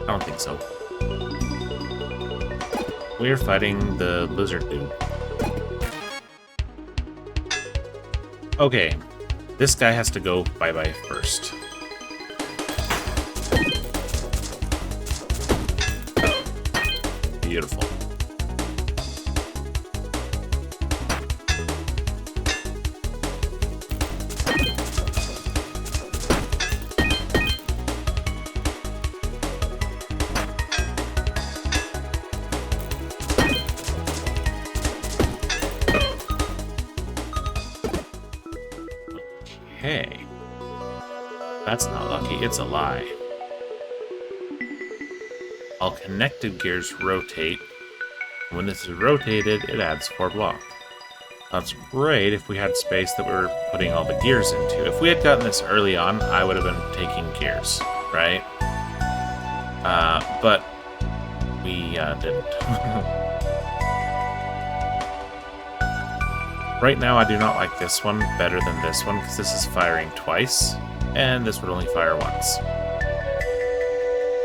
I don't think so. We're fighting the lizard dude. Okay. This guy has to go bye-bye first. Beautiful. Okay. That's not lucky, it's a lie. All connected gears rotate. When this is rotated, it adds 4 block. That's great if we had space that we were putting all the gears into. If we had gotten this early on, I would have been taking gears, right? But we didn't. Right now, I do not like this one better than this one, because this is firing twice, and this would only fire once.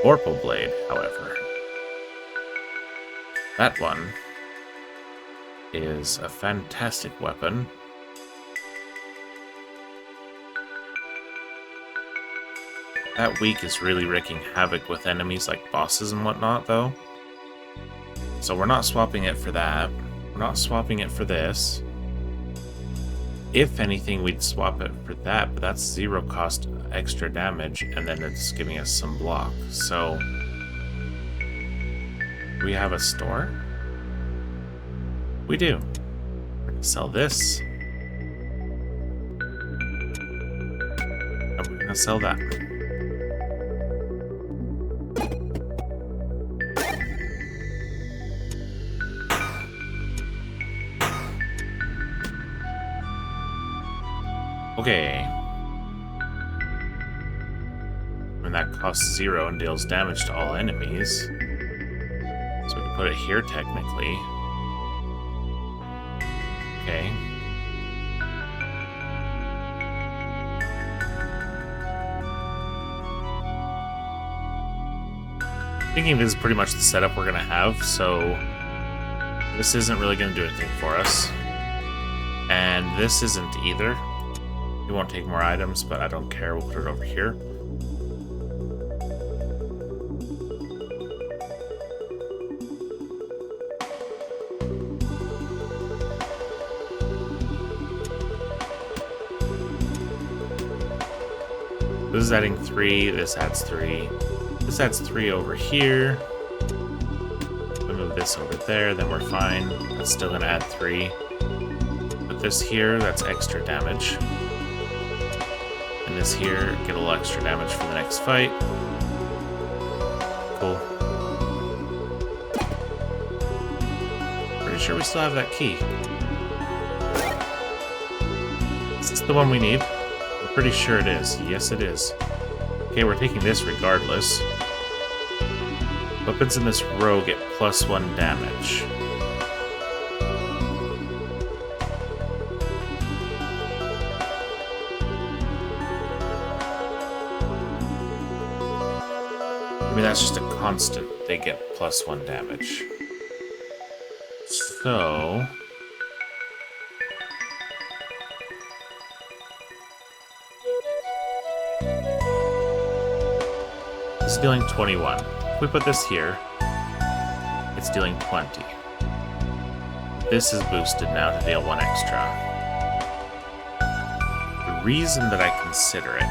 Vorpal Blade, however. That one is a fantastic weapon. That weak is really wreaking havoc with enemies like bosses and whatnot, though. So we're not swapping it for that. We're not swapping it for this. If anything, we'd swap it for that, but that's 0 cost extra damage, and then it's giving us some block. So, do we have a store? We do. We're gonna sell this. And we're gonna sell that. Okay. And that costs 0 and deals damage to all enemies. So we can put it here technically. Okay. Thinking this is pretty much the setup we're gonna have, so this isn't really gonna do anything for us. And this isn't either. We won't take more items, but I don't care. We'll put it over here. This is adding 3, this adds 3. This adds 3 over here. We move this over there, then we're fine. That's still gonna add 3. Put this here, that's extra damage. And this here, get a little extra damage for the next fight. Cool. Pretty sure we still have that key. Is this the one we need? I'm pretty sure it is. Yes, it is. Okay, we're taking this regardless. Weapons in this row get +1 damage. I mean, that's just a constant. They get +1 damage. So... it's dealing 21. If we put this here, it's dealing 20. This is boosted now to deal 1 extra. The reason that I consider it...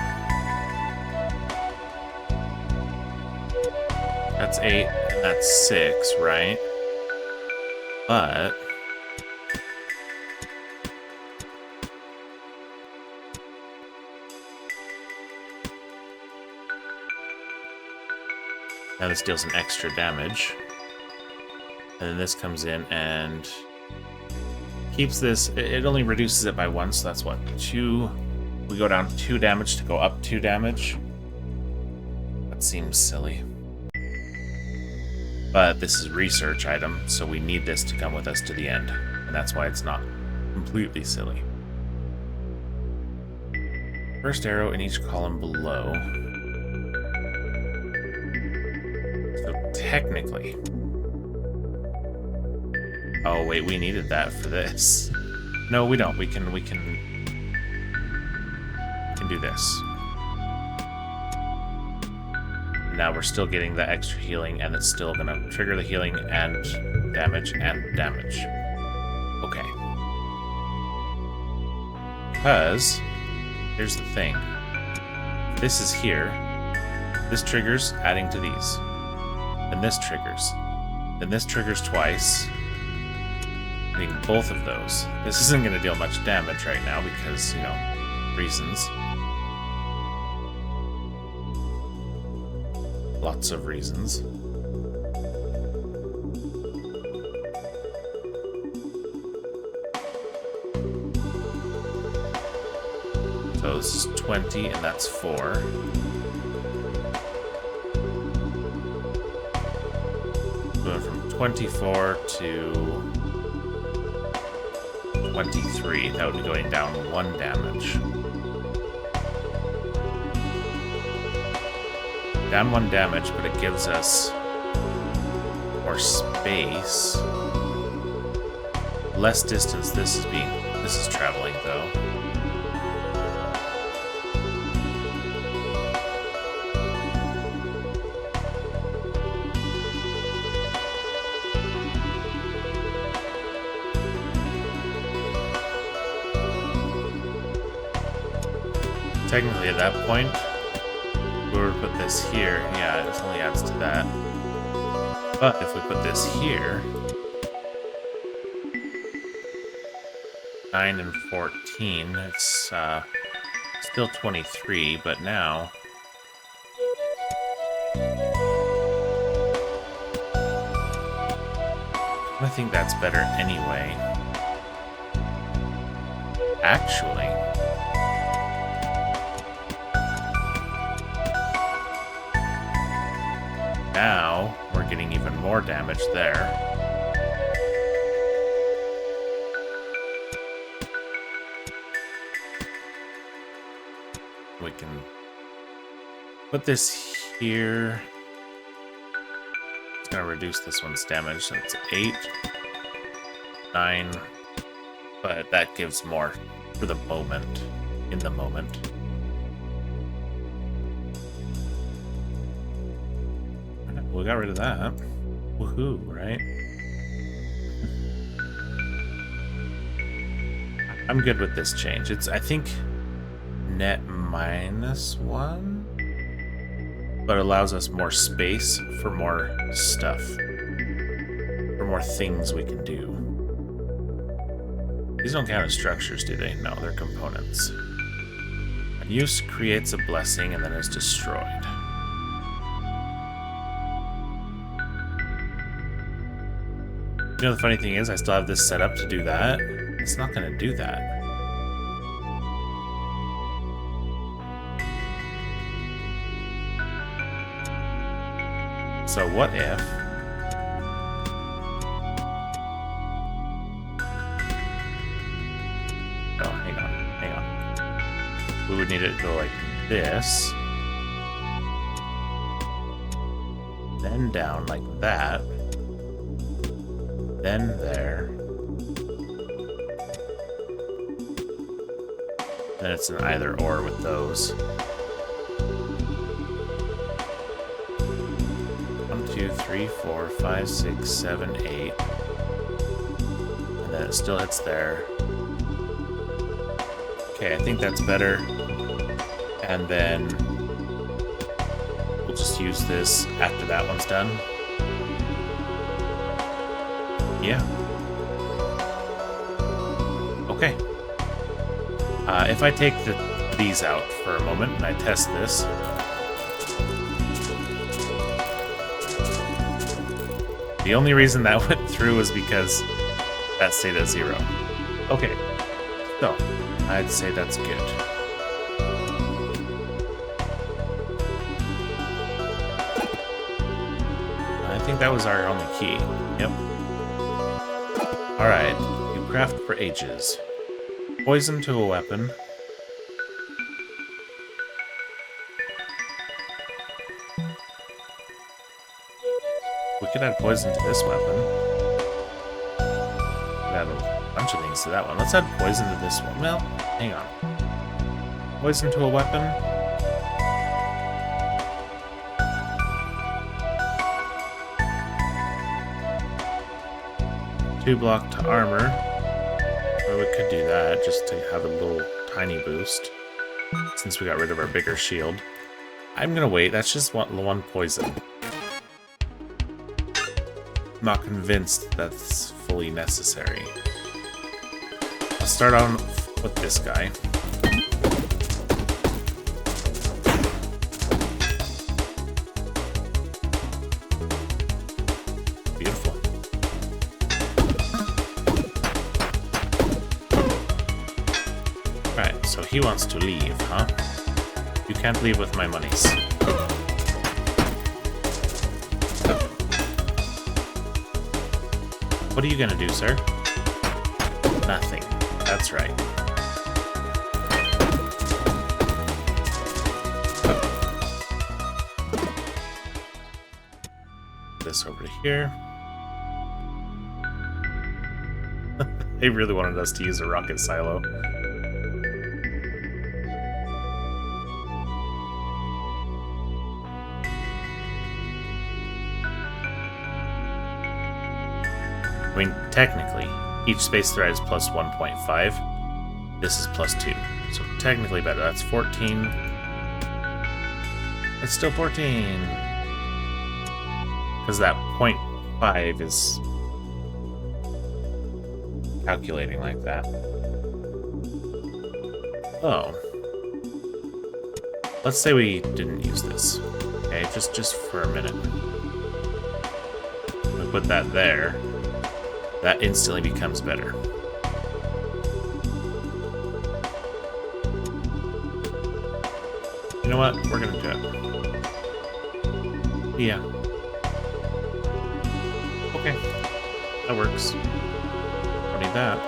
that's 8, and that's 6, right? But... now this deals an extra damage. And then this comes in and keeps this... it only reduces it by 1, so that's what? 2... we go down 2 damage to go up 2 damage? That seems silly. But this is a research item, so we need this to come with us to the end. And that's why it's not completely silly. First arrow in each column below. So technically... oh wait, we needed that for this. No, we don't. We can do this. Now we're still getting the extra healing, and it's still gonna trigger the healing and damage and damage. Okay. Because here's the thing. This is here. This triggers adding to these. Then this triggers. Then this triggers twice. Hitting both of those. This isn't gonna deal much damage right now because, you know, reasons. Lots of reasons. So this is 20 and that's 4. Going from 24 to 23. That would be going down 1 damage. Down 1 damage, but it gives us more space. Less distance this is traveling though. Technically at that point, we were to put this here, yeah, it only adds to that. But if we put this here, 9 and 14, it's still 23, but now I think that's better anyway. Actually, now we're getting even more damage there. We can put this here. It's going to reduce this one's damage. So it's 8, 9, but that gives more for the moment, in the moment. We got rid of that. Woohoo, right? I'm good with this change. It's, I think, net -1, but allows us more space for more stuff, for more things we can do. These don't count as structures, do they? No, they're components. Use creates a blessing and then is destroyed. You know, the funny thing is, I still have this set up to do that. It's not going to do that. So what if... Oh, hang on. We would need it to go like this. Then down like that. Then there. Then it's an either or with those. 1, 2, 3, 4, 5, 6, 7, 8. And then it still hits there. Okay, I think that's better. And then we'll just use this after that one's done. Yeah. Okay. If I take these out for a moment and I test this. The only reason that went through is because that stayed at 0. Okay. So, I'd say that's good. I think that was our only key. Yep. Alright, you craft for ages. Poison to a weapon. We could add poison to this weapon. We could add a bunch of things to that one. Let's add poison to this one. Well, hang on. Poison to a weapon. Two block to armor. Or we could do that just to have a little tiny boost. Since we got rid of our bigger shield. I'm gonna wait. That's just one poison. I'm not convinced that's fully necessary. I'll start on with this guy. Beautiful. Alright, so he wants to leave, huh? You can't leave with my monies. What are you gonna do, sir? Nothing. That's right. This over here. They really wanted us to use a rocket silo. I mean, technically, each space thread is plus 1.5. This is plus 2. So technically better. That's 14. It's still 14. Because that 0.5 is calculating like that. Oh. Let's say we didn't use this. Okay, just for a minute. We put that there. That instantly becomes better. You know what? We're gonna do it. Yeah. Okay. That works. Don't need that.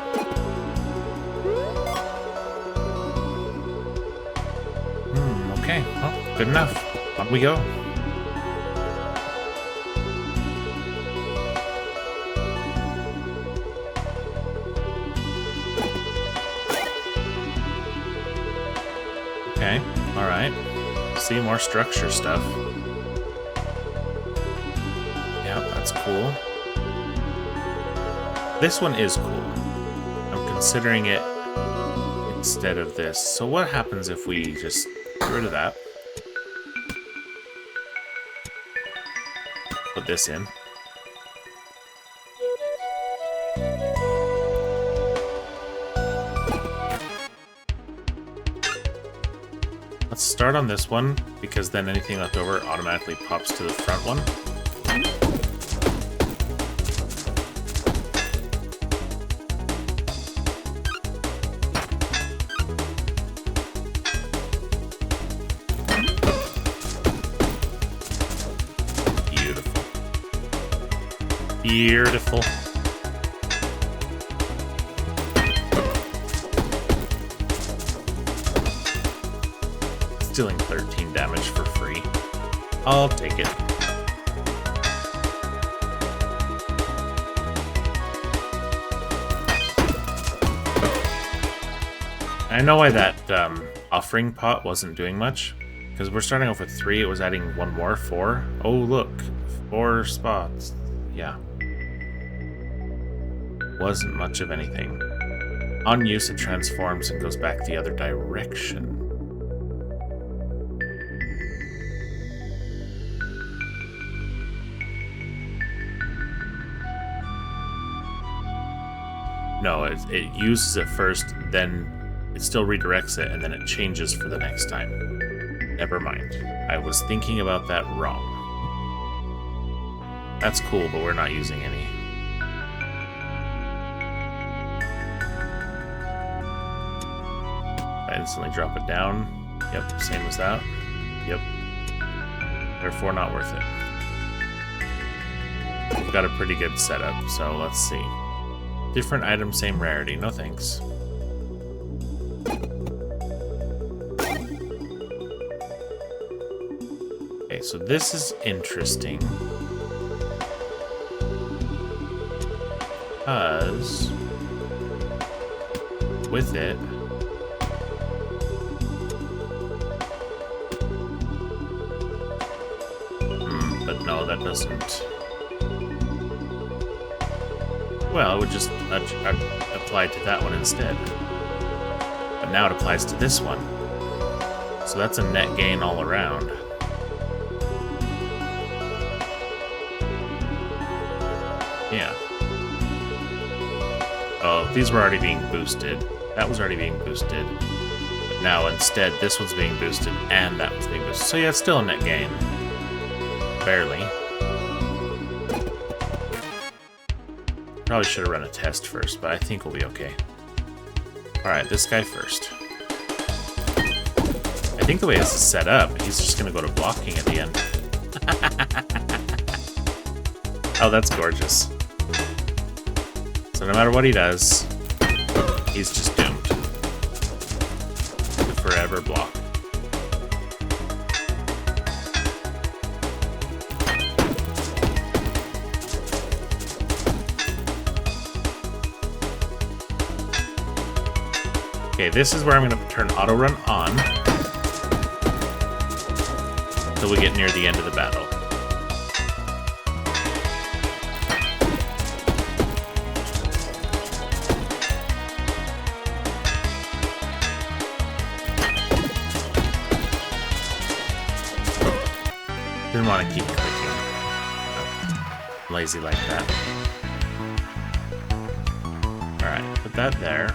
Okay. Well, good enough. On we go. Okay, alright. See more structure stuff. Yeah, that's cool. This one is cool. I'm considering it instead of this. So what happens if we just get rid of that? Put this in. Let's start on this one, because then anything left over automatically pops to the front one. Beautiful. Dealing 13 damage for free. I'll take it. I know why that offering pot wasn't doing much. Because we're starting off with 3, it was adding 1 more, 4. Oh look, 4 spots. Yeah. Wasn't much of anything. On use, it transforms and goes back the other direction. No, it uses it first, then it still redirects it, and then it changes for the next time. Never mind. I was thinking about that wrong. That's cool, but we're not using any. I instantly drop it down. Yep, same as that. Yep. Therefore not worth it. We've got a pretty good setup, so let's see. Different item, same rarity. No thanks. Okay, so this is interesting. Because with it, but no, that doesn't. Well, it would just apply to that one instead. But now it applies to this one. So that's a net gain all around. Yeah. Oh, these were already being boosted. That was already being boosted. But now instead, this one's being boosted and that one's being boosted. So yeah, it's still a net gain. Barely. Probably should have run a test first, but I think we'll be okay. Alright, this guy first. I think the way this is set up, he's just going to go to blocking at the end. Oh, that's gorgeous. So no matter what he does, he's just doomed to forever block. Okay, this is where I'm going to turn auto run on until we get near the end of the battle. Didn't want to keep clicking. I'm lazy like that. Alright, put that there.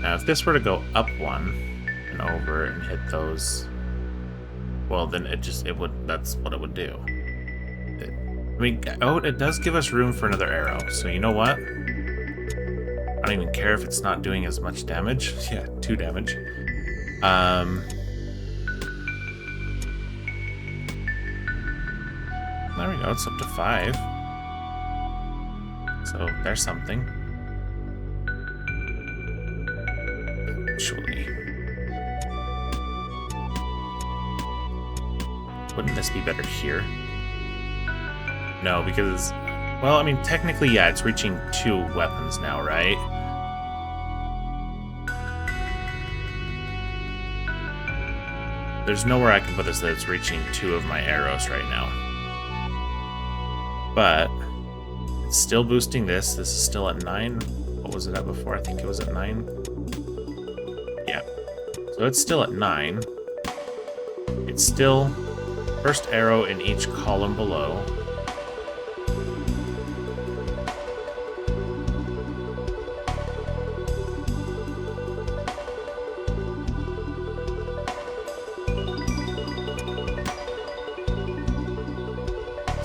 Now, if this were to go up one and over and hit those, well, then that's what it would do. It does give us room for another arrow, so you know what? I don't even care if it's not doing as much damage. Yeah, 2 damage. There we go, it's up to 5. So, there's something. Actually. Wouldn't this be better here? No, because... Well, I mean, technically, yeah, it's reaching 2 weapons now, right? There's nowhere I can put this that it's reaching 2 of my arrows right now. But it It's still boosting this. This is still at 9. What was it at before? I think it was at 9. Yeah. So it's still at 9. It's still first arrow in each column below.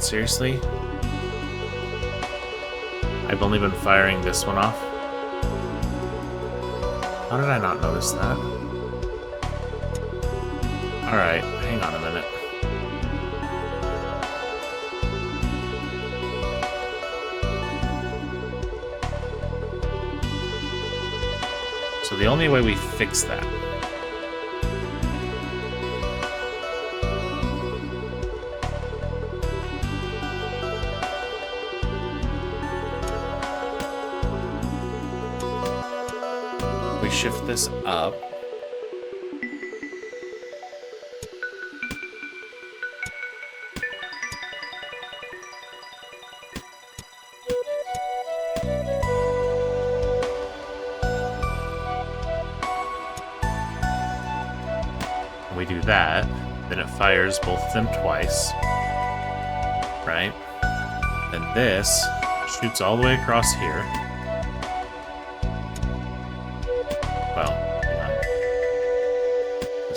Seriously? I've only been firing this one off. How did I not notice that? Alright, hang on a minute. So the only way we fix that shift this up. We do that, then it fires both of them twice, right? Then this shoots all the way across here.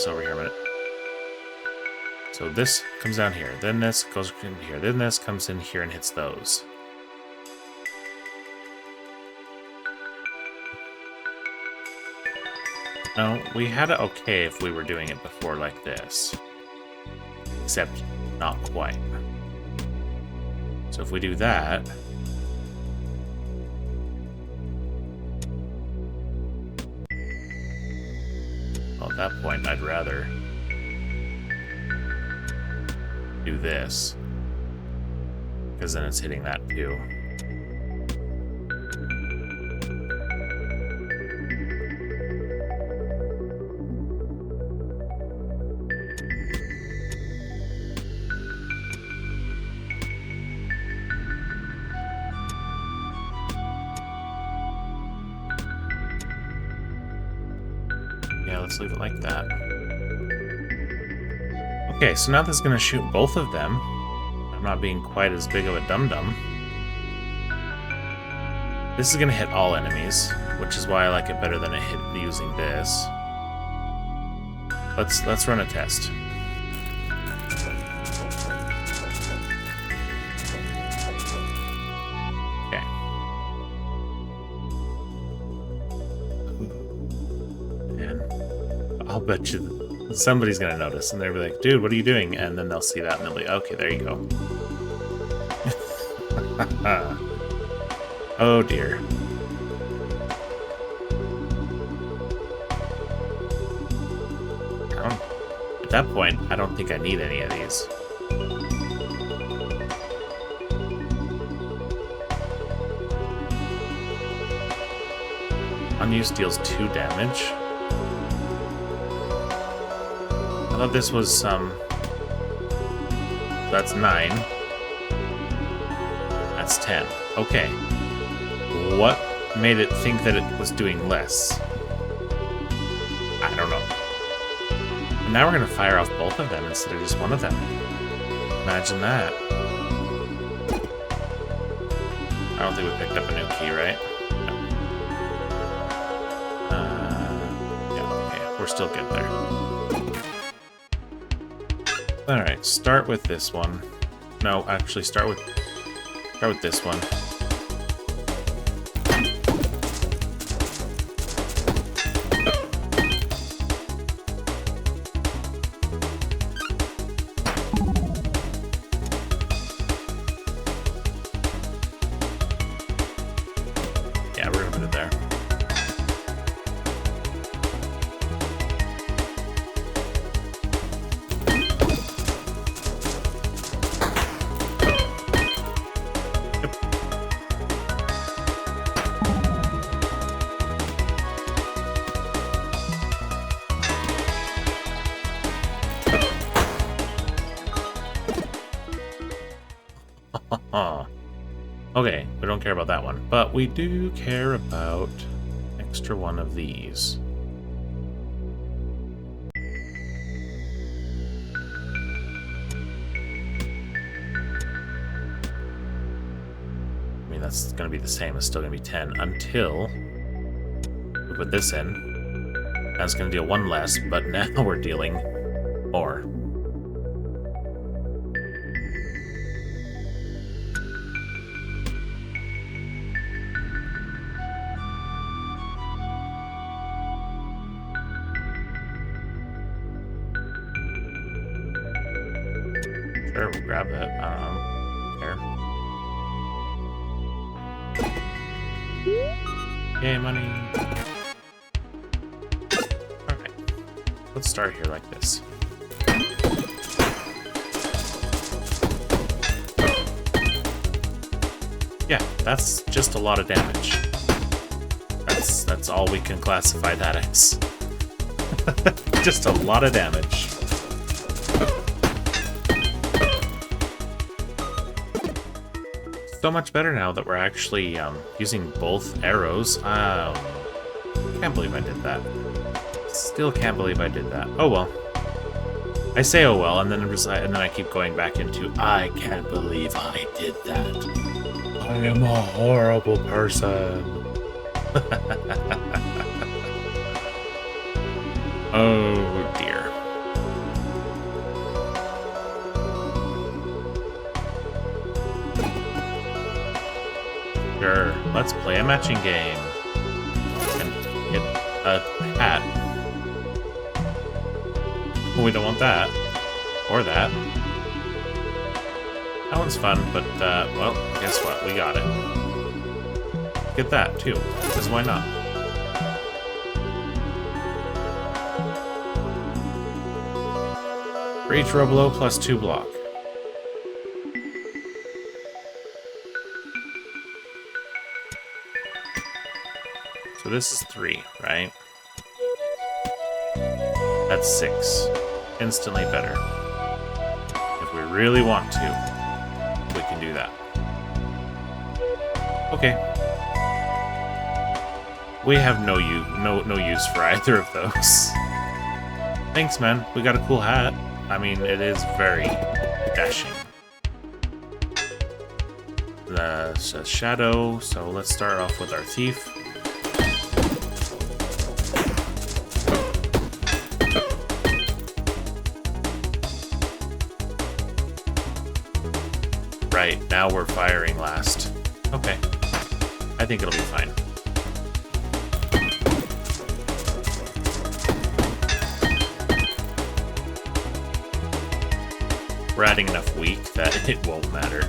Over here a minute. So this comes down here, then this goes in here, then this comes in here and hits those. No, we had it okay if we were doing it before like this. Except not quite. So if we do that, at that point, I'd rather do this, because then it's hitting that too. Let's leave it like that. Okay, so now this is going to shoot both of them. I'm not being quite as big of a dum-dum. This is going to hit all enemies, which is why I like it better than it hit using this. Let's run a test. I'll bet you somebody's gonna notice, and they'll be like, dude, what are you doing? And then they'll see that, and they'll be, okay, there you go. Oh, dear. At that point, I don't think I need any of these. Unused deals 2 damage. I thought this was that's 9. That's 10. Okay. What made it think that it was doing less? I don't know. And now we're gonna fire off both of them instead of just one of them. Imagine that. I don't think we picked up a new key, right? No. Yeah, okay. We're still good there. Alright, start with this one. No, actually start with this one. Yeah, we're gonna put it there. don't care about that one. But we do care about extra one of these. I mean, that's going to be the same. It's still going to be 10 until we put this in. That's going to deal 1 less, but now we're dealing more. Sure, we'll grab that. There. Yay, money. Alright. Let's start here like this. Yeah, that's just a lot of damage. That's all we can classify that as. Just a lot of damage. So much better now that we're actually using both arrows. Can't believe I did that. Still can't believe I did that. Oh well. I say oh well, and then I keep going back into I can't believe I did that. I am a horrible person. Oh dear. Sure, let's play a matching game. And get a hat. We don't want that. Or that. That one's fun, but, well, guess what? We got it. Get that, too. Because why not? For each row below, plus 2 block. So this is 3, right? That's 6. Instantly better. If we really want to, we can do that. Okay. We have no use for either of those. Thanks, man. We got a cool hat. I mean, it is very dashing. The shadow. So let's start off with our thief. Right, now we're firing last. Okay. I think it'll be fine. We're adding enough weak that it won't matter.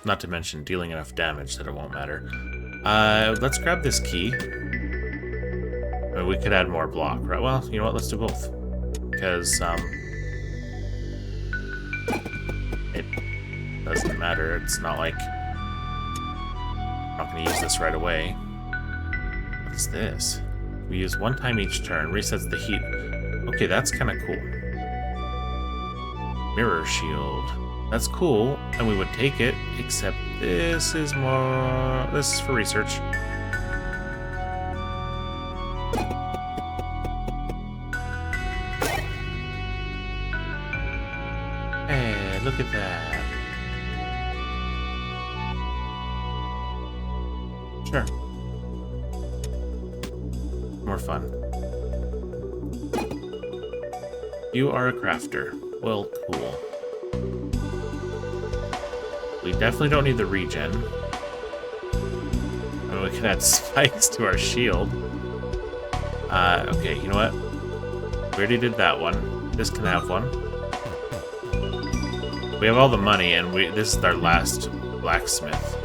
Not to mention dealing enough damage that it won't matter. Let's grab this key. We could add more block, right? Well, you know what? Let's do both. Because, it doesn't matter. It's not like I'm not going to use this right away. What's this? We use 1 time each turn. Resets the heat. Okay, that's kind of cool. Mirror shield. That's cool, and we would take it, except this is more... This is for research. Hey, look at that. Sure. More fun. You are a crafter. Well, cool. We definitely don't need the regen. I mean, we can add spikes to our shield. Okay, you know what? We already did that one. This can have one. We have all the money, and this is our last blacksmith.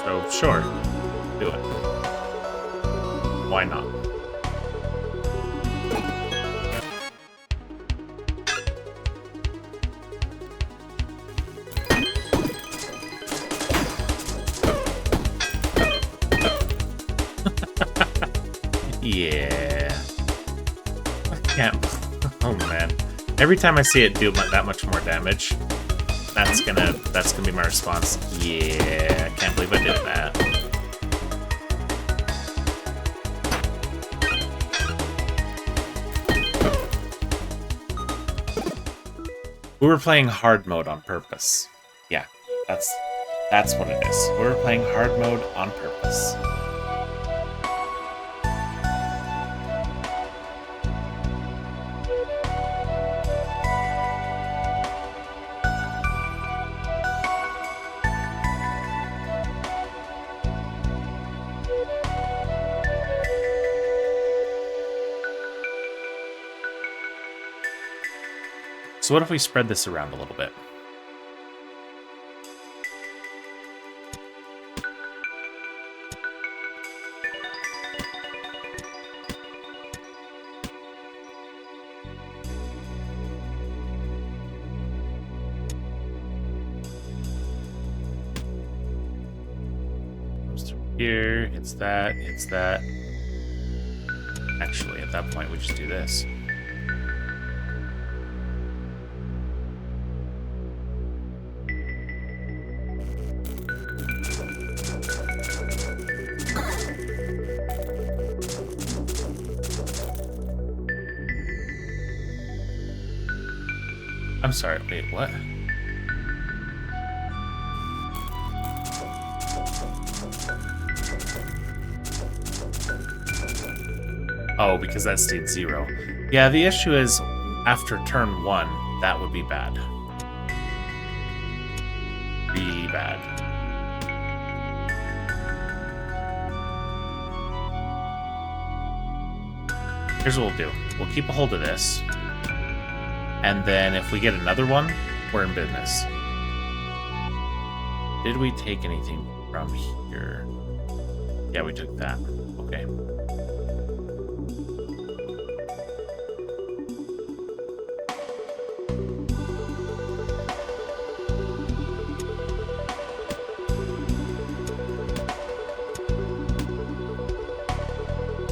So, sure. Do it. Why not? Yeah. Every time I see it do that much more damage, that's gonna be my response. Yeah, I can't believe I did that. We were playing hard mode on purpose. Yeah, that's what it is. We were playing hard mode on purpose. So what if we spread this around a little bit? Comes through here, hits that, hits that. Actually, at that point, we just do this. I'm sorry, wait, what? Oh, because that stayed 0. Yeah, the issue is, after turn 1, that would be bad. Really bad. Here's what we'll do. We'll keep a hold of this. And then if we get another one, we're in business. Did we take anything from here? Yeah, we took that. Okay.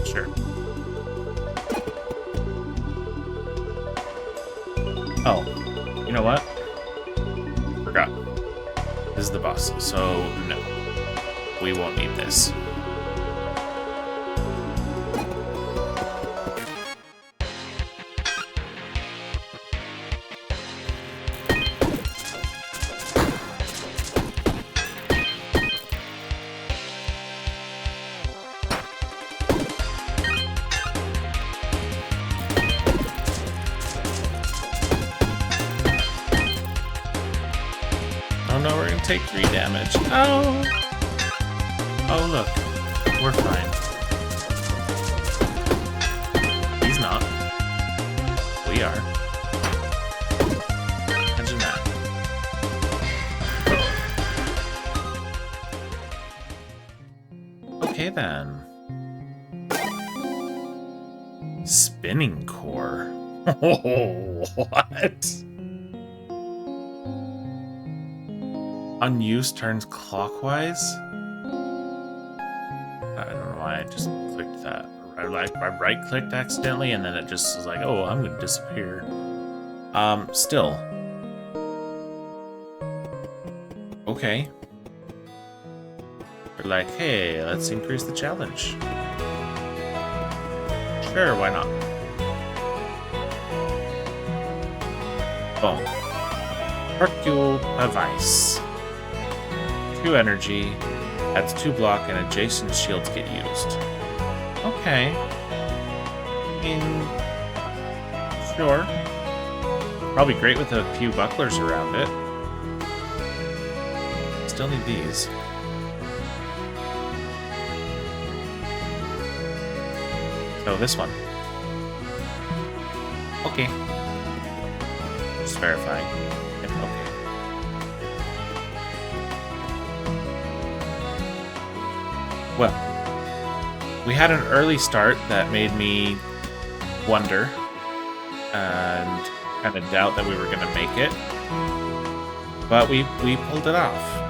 Sure. Oh, you know what? Forgot. This is the boss, so no. We won't need this. Oh no, we're gonna take 3 damage. Oh! Oh look, we're fine. He's not. We are. Imagine that. Okay then. Spinning core. What? Unused turns clockwise? I don't know why I just clicked that. I right-clicked accidentally, and then it just was like, oh, I'm gonna disappear. Still. Okay. We're like, hey, let's increase the challenge. Sure, why not? Boom. Hercule of Ice. 2 energy, adds 2 block, and adjacent shields get used. Okay. I mean, sure. Probably great with a few bucklers around it. Still need these. So this one. Okay. Just verifying. Yep, okay. Well, we had an early start that made me wonder and kind of doubt that we were going to make it, but we pulled it off.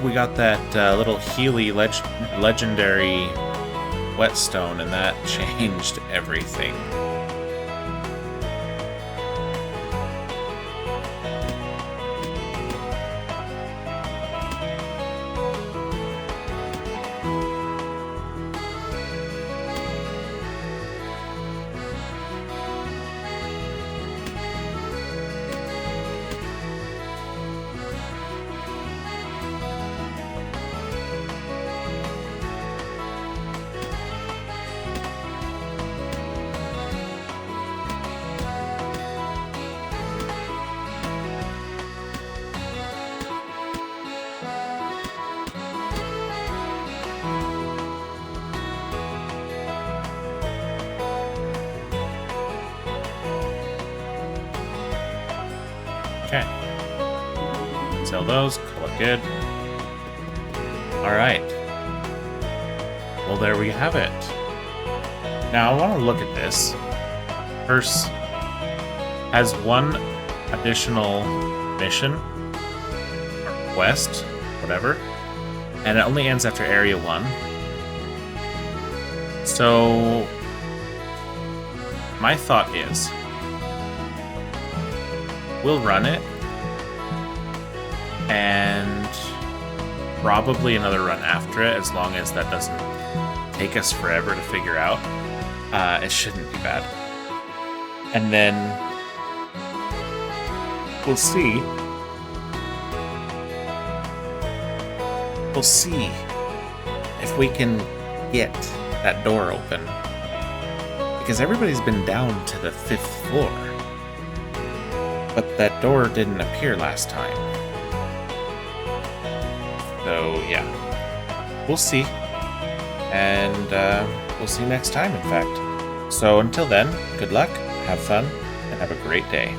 We got that little Healy legendary whetstone, and that changed everything. Okay. Sell those, call it good. Alright. Well, there we have it. Now, I want to look at this. First, has one additional mission, or quest, whatever, and it only ends after Area 1. So, my thought is, we'll run it, and probably another run after it, as long as that doesn't take us forever to figure out. It shouldn't be bad. And then we'll see. We'll see if we can get that door open. Because everybody's been down to the 5th floor. But that door didn't appear last time. So, yeah. We'll see. And we'll see next time, in fact. So until then, good luck, have fun, and have a great day.